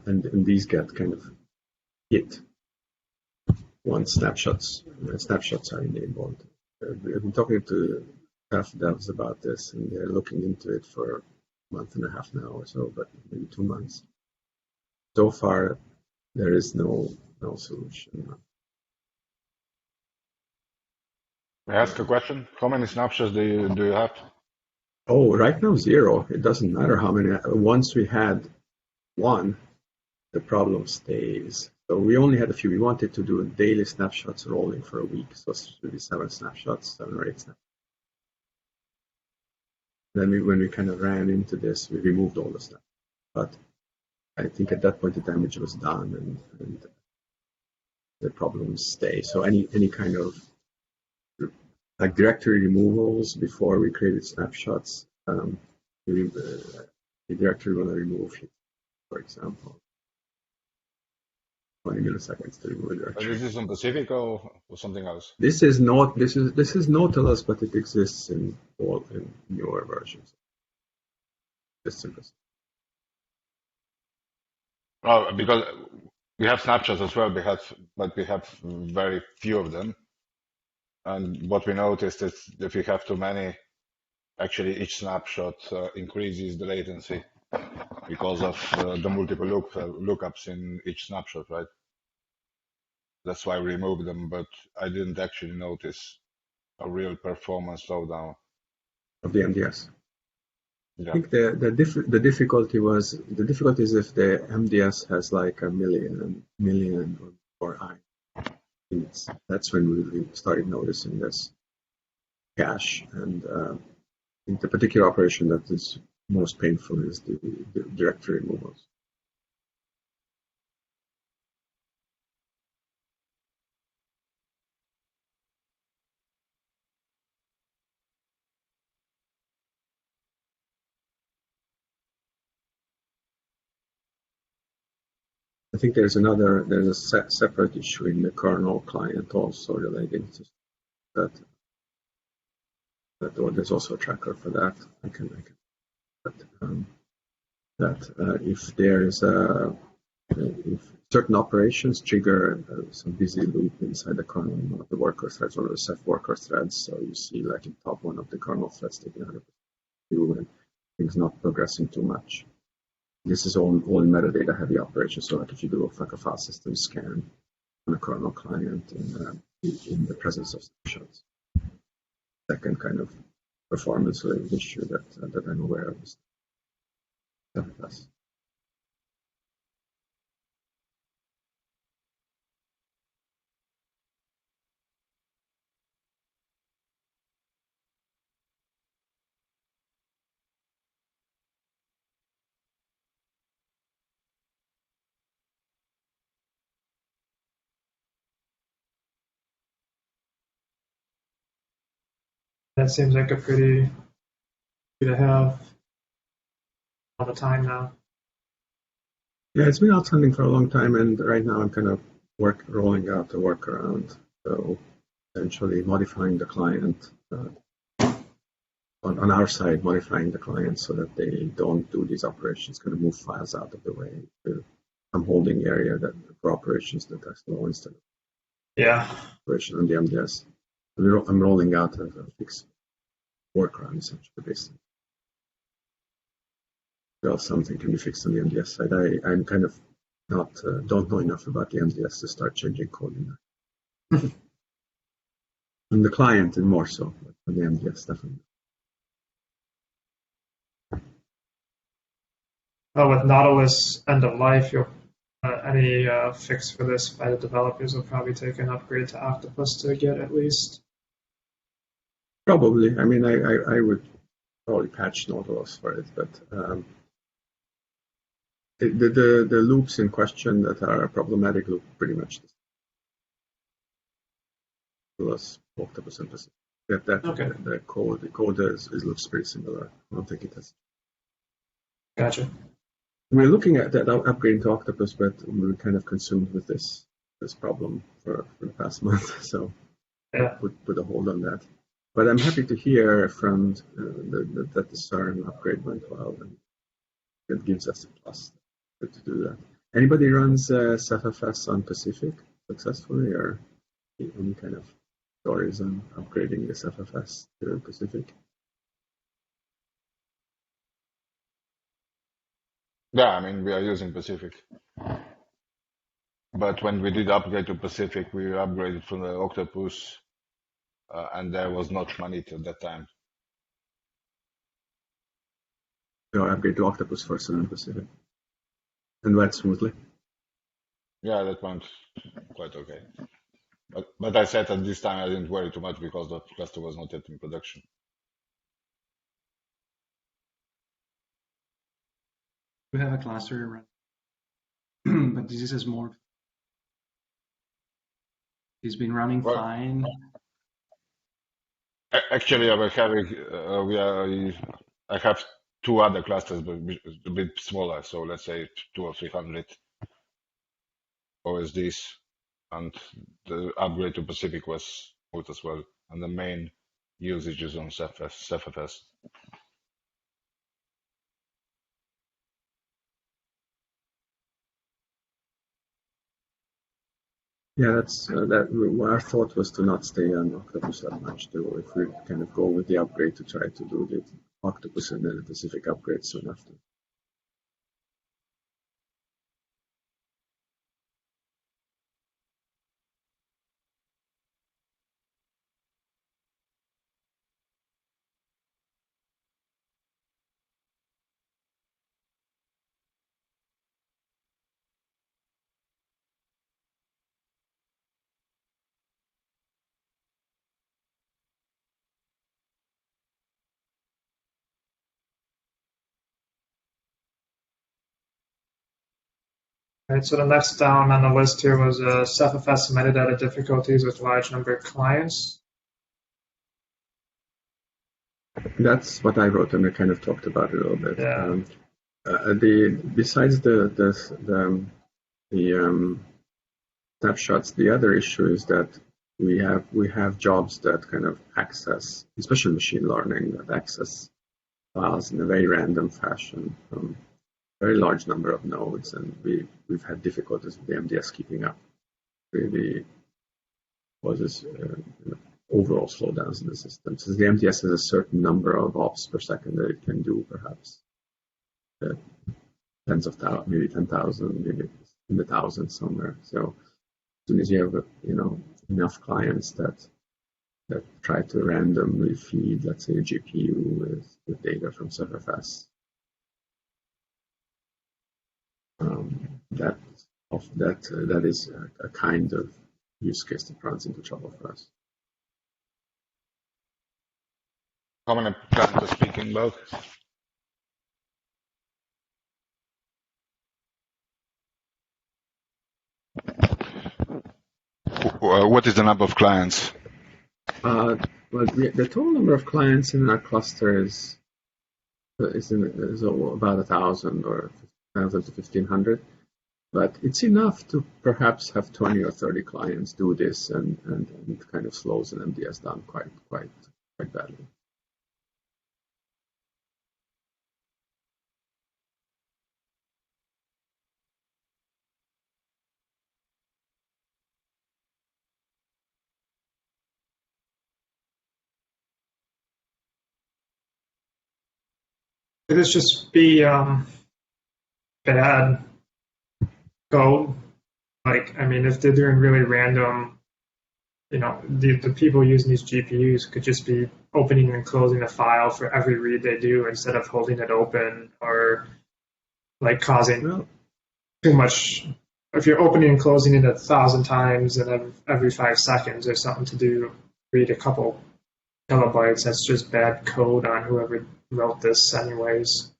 And these get kind of hit once snapshots are enabled. We've been talking to Ceph devs about this, and they're looking into it for a month and a half now or so, but maybe 2 months. So far, there is no solution. May I ask a question? How many snapshots do you have? Oh, right now 0. It doesn't matter how many. Once we had 1, the problem stays. So we only had a few. We wanted to do daily snapshots rolling for a week. So it should be 7 snapshots, 7 or 8 snapshots. Then when we kind of ran into this, we removed all the stuff. But I think at that point the damage was done, and the problems stay. So any kind of like directory removals before we created snapshots, the directory we want to remove, for example, 20 milliseconds to remove a directory. Is this on Pacific or something else? This is Nautilus, but it exists in newer versions. Just simple. Oh, because we have snapshots as well, but we have very few of them. And what we noticed is if you have too many, actually each snapshot increases the latency because of the multiple lookups in each snapshot, right? That's why we removed them, but I didn't actually notice a real performance slowdown. Of the MDS? I think the difficulty is if the MDS has like a million or I units. That's when we started noticing this cache, and I think the particular operation that is most painful is the directory removals. I think there's a separate issue in the kernel client also relating to that. Or there's also a tracker for that. I can if there's if certain operations trigger some busy loop inside the kernel, one of the worker threads, one of the Ceph worker threads. So you see, like in top one of the kernel threads taking 100% and things not progressing too much. This is all metadata heavy operation. So like if you do like a file system scan on a kernel client in the presence of snapshots, second kind of performance related issue that I'm aware of. That seems like a pretty good to have all the time now. Yeah, it's been outstanding for a long time, and right now I'm kind of rolling out a workaround. So essentially modifying the client on our side, modifying the client so that they don't do these operations, kind of move files out of the way to some holding area that for operations that are slow instead of operation on the MDS. I'm rolling out a fixed workaround essentially based on well, something can be fixed on the MDS side. I'm kind of not don't know enough about the MDS to start changing code in that. On the client and more so, but on the MDS definitely. With Nautilus end of life, any fix for this by the developers will probably take an upgrade to Octopus to get at least. Probably. I mean, I would probably patch Nautilus for it, but the loops in question that are problematic look pretty much the same. Plus Octopus and Pacific. Okay. The code looks pretty similar. I don't think it has. Gotcha. We're looking at that upgrading to Octopus, but we were kind of consumed with this problem for the past month, so put a hold on that. But I'm happy to hear from that the CERN upgrade went well, and it gives us a plus to do that. Anybody runs CephFS on Pacific successfully, or any kind of stories on upgrading the CephFS to Pacific? Yeah, I mean, we are using Pacific. But when we did upgrade to Pacific, we upgraded from the Octopus, and there was not money at that time. So upgrade to Octopus first and then Pacific. And went smoothly? Yeah, that went quite okay. But I said at this time I didn't worry too much because the cluster was not yet in production. We have a cluster run, but this is more. It's been running fine. Actually, I have two other clusters, but a bit smaller. So let's say 200 or 300 OSDs, and the upgrade to Pacific was smooth as well. And the main usage is on CephFS. Yeah, that's that. Our thought was to not stay on Octopus that much. To if we kind of go with the upgrade to try to do the Octopus and then the Pacific upgrade soon after. Right, so the next down on the list here was Ceph metadata difficulties with large number of clients. That's what I wrote, and I kind of talked about it a little bit. Yeah. Besides the snapshots, the other issue is that we have jobs that kind of access, especially machine learning, that access files in a very random fashion from a very large number of nodes, and we've had difficulties with the MDS keeping up. Really causes overall slowdowns in the system. Since the MDS has a certain number of ops per second that it can do, perhaps tens of thousands, maybe 10,000, maybe in the thousands somewhere. So as soon as you have enough clients that try to randomly feed, let's say, a GPU with data from Ceph, that is a kind of use case that runs into trouble for us. How many plan to speak in both? What is the number of clients? Well, the total number of clients in our cluster is about 1,000 or 1,000 to 1,500, but it's enough to perhaps have 20 or 30 clients do this, and it kind of slows an MDS down quite badly. Could this just be bad code? Like, I mean, if they're doing really random, the people using these GPUs could just be opening and closing a file for every read they do instead of holding it open, or like causing too much. If you're opening and closing it 1,000 times and every 5 seconds or something to do, read a couple kilobytes, that's just bad code on whoever wrote this anyways.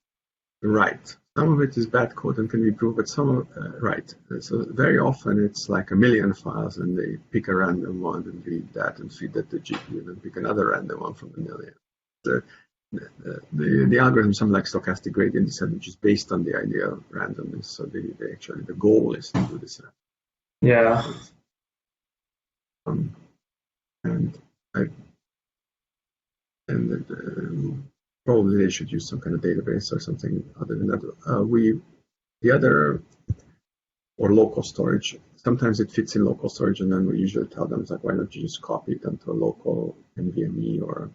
Right. Some of it is bad code and can be improved, but some of right. So very often it's like 1 million files, and they pick a random one and read that and feed that to GPU, and then pick another random one from 1 million. The algorithm, something like stochastic gradient descent, which is based on the idea of randomness. So the goal is to do this. Yeah. Probably they should use some kind of database or something other than that. Or local storage. Sometimes it fits in local storage, and then we usually tell them, it's like, why don't you just copy it onto a local NVMe, or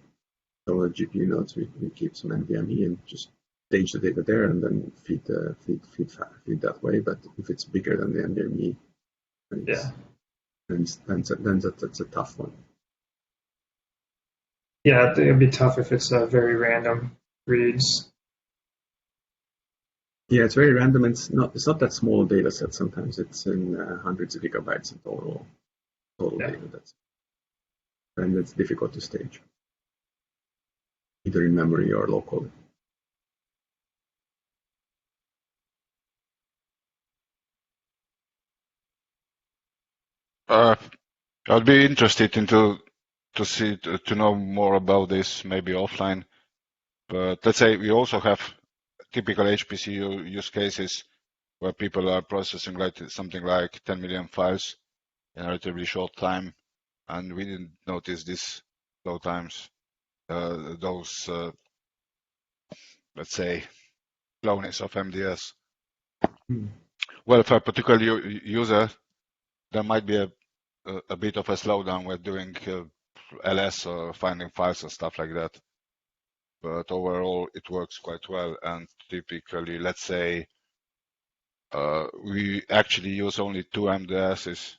so the GPU nodes, we keep some NVMe and just stage the data there and then feed that way. But if it's bigger than the NVMe, then that's a tough one. Yeah, it'd be tough if it's very random reads. Yeah, it's very random. It's not that small a data set. Sometimes it's in hundreds of gigabytes in total data. And it's difficult to stage, either in memory or locally. I'd be interested to know more about this, maybe offline. But let's say we also have typical HPC use cases where people are processing something like 10 million files in a relatively short time, and we didn't notice this slow times, those let's say slowness of MDS. Well, for a particular user, there might be a bit of a slowdown when doing LS or finding files or stuff like that. But overall, it works quite well. And typically, let's say we actually use only 2 MDSs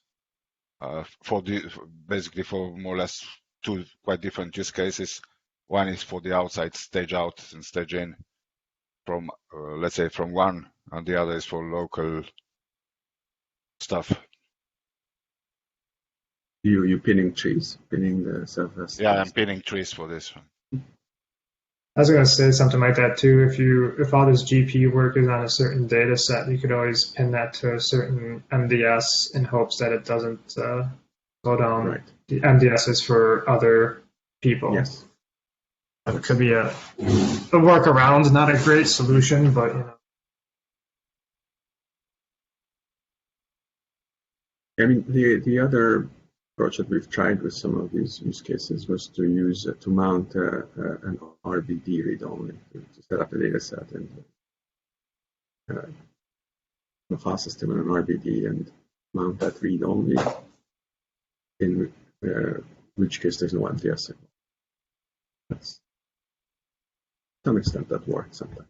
basically for more or less 2 quite different use cases. One is for the outside stage out and stage in from, let's say, from one, and the other is for local stuff. You pinning trees, pinning the surface. Yeah, I'm pinning trees for this one. I was going to say something like that too. If all this GPU work is on a certain data set, you could always pin that to a certain MDS in hopes that it doesn't slow down Right. the MDSs for other people. Yes. It could be a workaround, not a great solution, but you know. I mean, the other approach that we've tried with some of these use cases was to mount an RBD read-only to set up the data set and the file system in an RBD and mount that read-only, in which case there's no MDS signal. That's, to some extent, that works sometimes.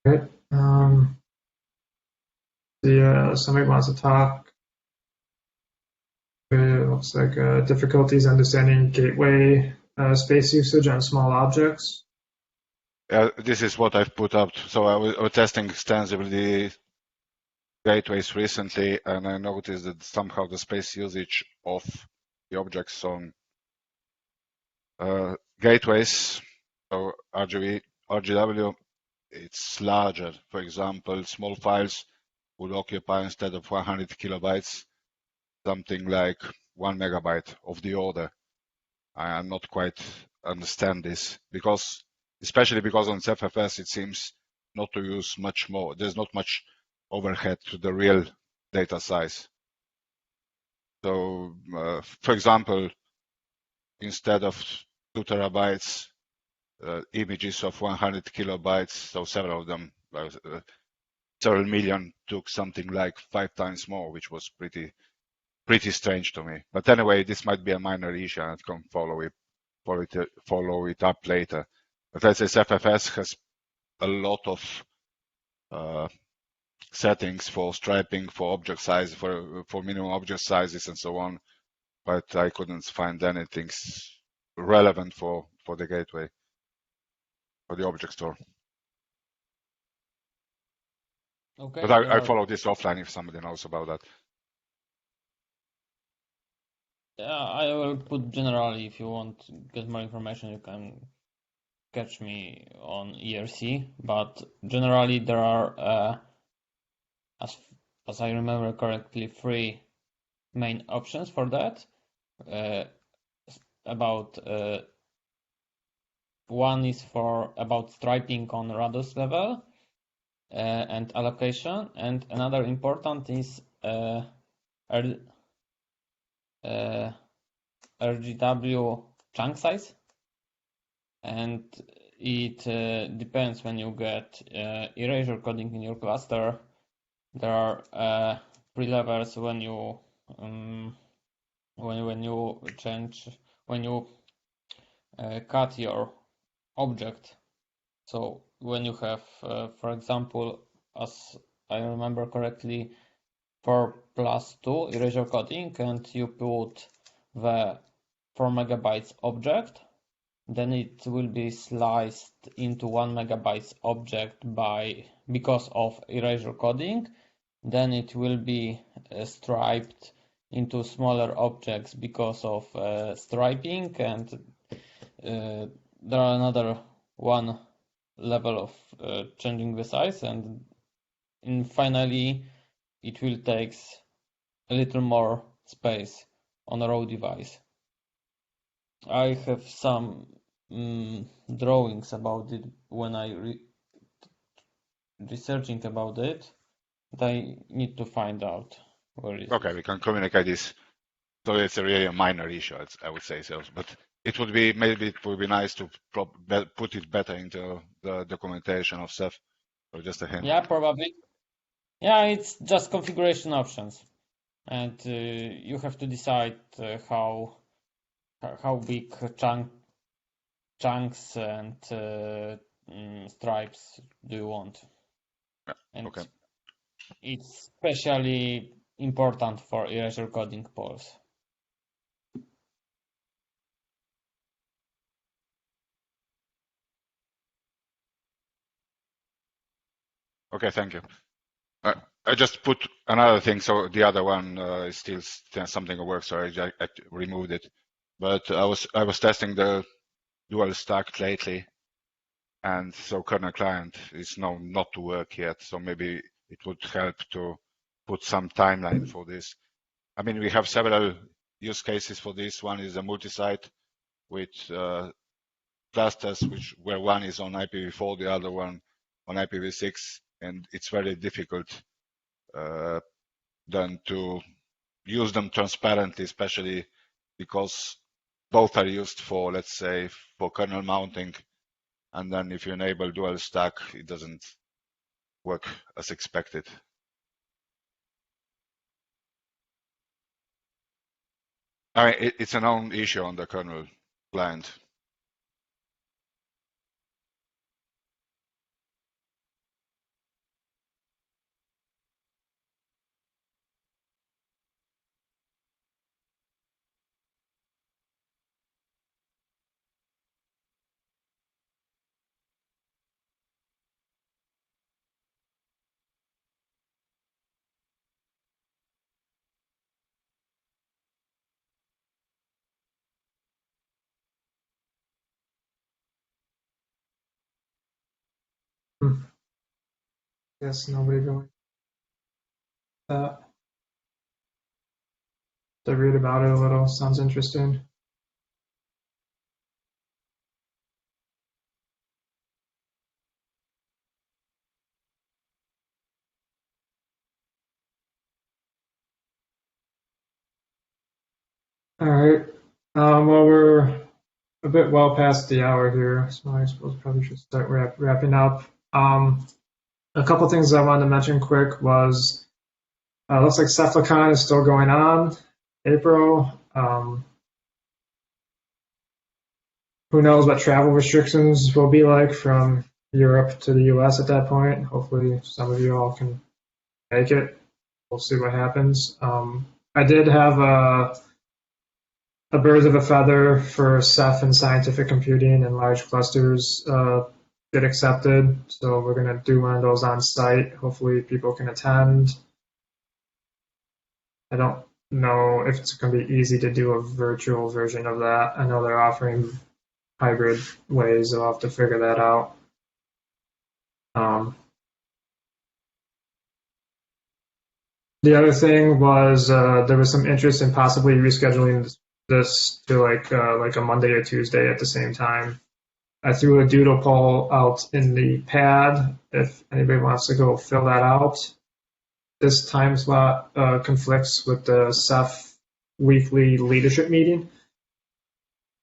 Right. Somebody wants to talk. It looks like difficulties understanding gateway space usage on small objects. This is what I've put up. So I was testing extensively the gateways recently, and I noticed that somehow the space usage of the objects on gateways, so RGW, it's larger. For example, small files would occupy, instead of 100 kilobytes, something like 1 megabyte of the order. I am not quite understand this, because especially because on CephFS it seems not to use much more. There's not much overhead to the real data size. So, for example, instead of 2 terabytes, images of 100 kilobytes, so several of them, several million, took something like 5 times more, which was pretty strange to me. But anyway, this might be a minor issue, and I can follow it up later. But let's say CephFS has a lot of settings for striping, for object size, for minimum object sizes, and so on. But I couldn't find anything relevant for the gateway, for the object store. Okay. But I follow this offline if somebody knows about that. Yeah, I will put generally. If you want to get more information, you can catch me on ERC. But generally, there are, as I remember correctly, 3 main options for that. One is about striping on radius level and allocation, and another important is RGW chunk size, and it depends. When you get erasure coding in your cluster, there are 3 levels when you cut your object. So when you have, for example, as I remember correctly, 4+2 erasure coding, and you put the 4 megabytes object, then it will be sliced into 1 megabytes object because of erasure coding. Then it will be striped into smaller objects because of striping, and there are another 1 level of changing the size, and finally it will take a little more space on a raw device. I have some drawings about it when I researching about it, but I need to find out where it is. Okay, we can communicate this. So it's really a minor issue, I would say so. But it would be nice to put it better into the documentation of Ceph. So just a hint. Yeah, probably. Yeah, it's just configuration options, and you have to decide how big chunks and stripes do you want. Yeah, And okay. it's especially important for erasure coding polls. Okay, thank you. I just put another thing, so the other one is still something that works, so I removed it. But I was testing the dual stack lately, and so Kernel Client is known not to work yet. So maybe it would help to put some timeline for this. I mean, we have several use cases for this. One is a multi-site with clusters, where one is on IPv4, the other one on IPv6, and it's very difficult then to use them transparently, especially because both are used for, let's say, for kernel mounting, and then if you enable dual stack, it doesn't work as expected. I mean, it's a known issue on the kernel client. Guess nobody going. To read about it a little. Sounds interesting. All right. Well, we're a bit well past the hour here, so I suppose probably should start wrapping up. A couple things I wanted to mention quick was looks like Ceph is still going on, April. Who knows what travel restrictions will be like from Europe to the US at that point. Hopefully some of you all can make it. We'll see what happens. I did have a birds of a feather for Ceph and scientific computing and large clusters get accepted. So we're going to do one of those on site. Hopefully people can attend. I don't know if it's going to be easy to do a virtual version of that. I know they're offering hybrid ways. I'll have to figure that out. The other thing was there was some interest in possibly rescheduling this to like a Monday or Tuesday at the same time. I threw a doodle poll out in the pad if anybody wants to go fill that out. This time slot conflicts with the Ceph weekly leadership meeting.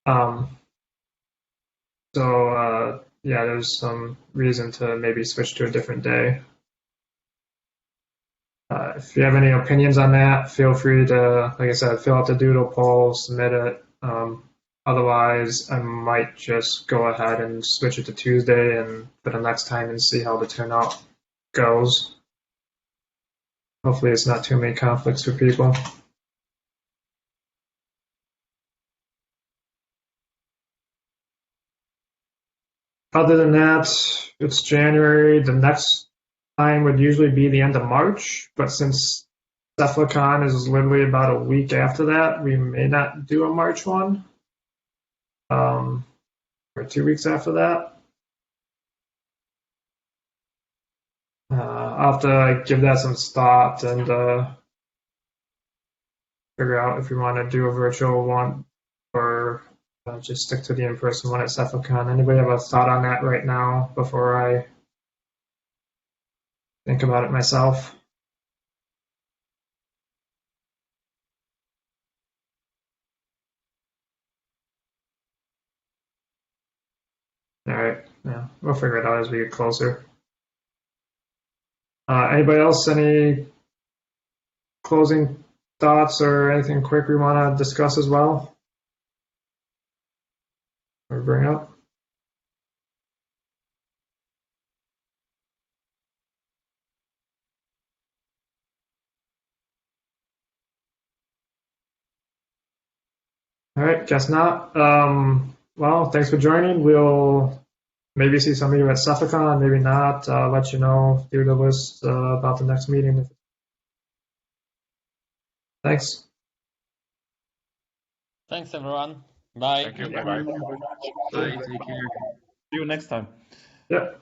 So yeah, there's some reason to maybe switch to a different day. If you have any opinions on that, feel free to, like I said, fill out the doodle poll, submit it. Otherwise, I might just go ahead and switch it to Tuesday and for the next time and see how the turnout goes. Hopefully it's not too many conflicts for people. Other than that, it's January. The next time would usually be the end of March, but since Ceph is literally about a week after that, we may not do a March one. Or 2 weeks after that. I'll have to give that some thought and figure out if we want to do a virtual one or just stick to the in-person one at Ceph-a-Con. Anybody have a thought on that right now before I think about it myself? All right, yeah, we'll figure it out as we get closer. Anybody else, any closing thoughts or anything quick we want to discuss as well? Or bring up? All right, guess not. Well, thanks for joining. We'll maybe see some of you at Cephicon, maybe not. Let you know through the list about the next meeting. Thanks. Thanks, everyone. Bye. Thank you. Bye bye. Bye. Take care. See you next time. Yep.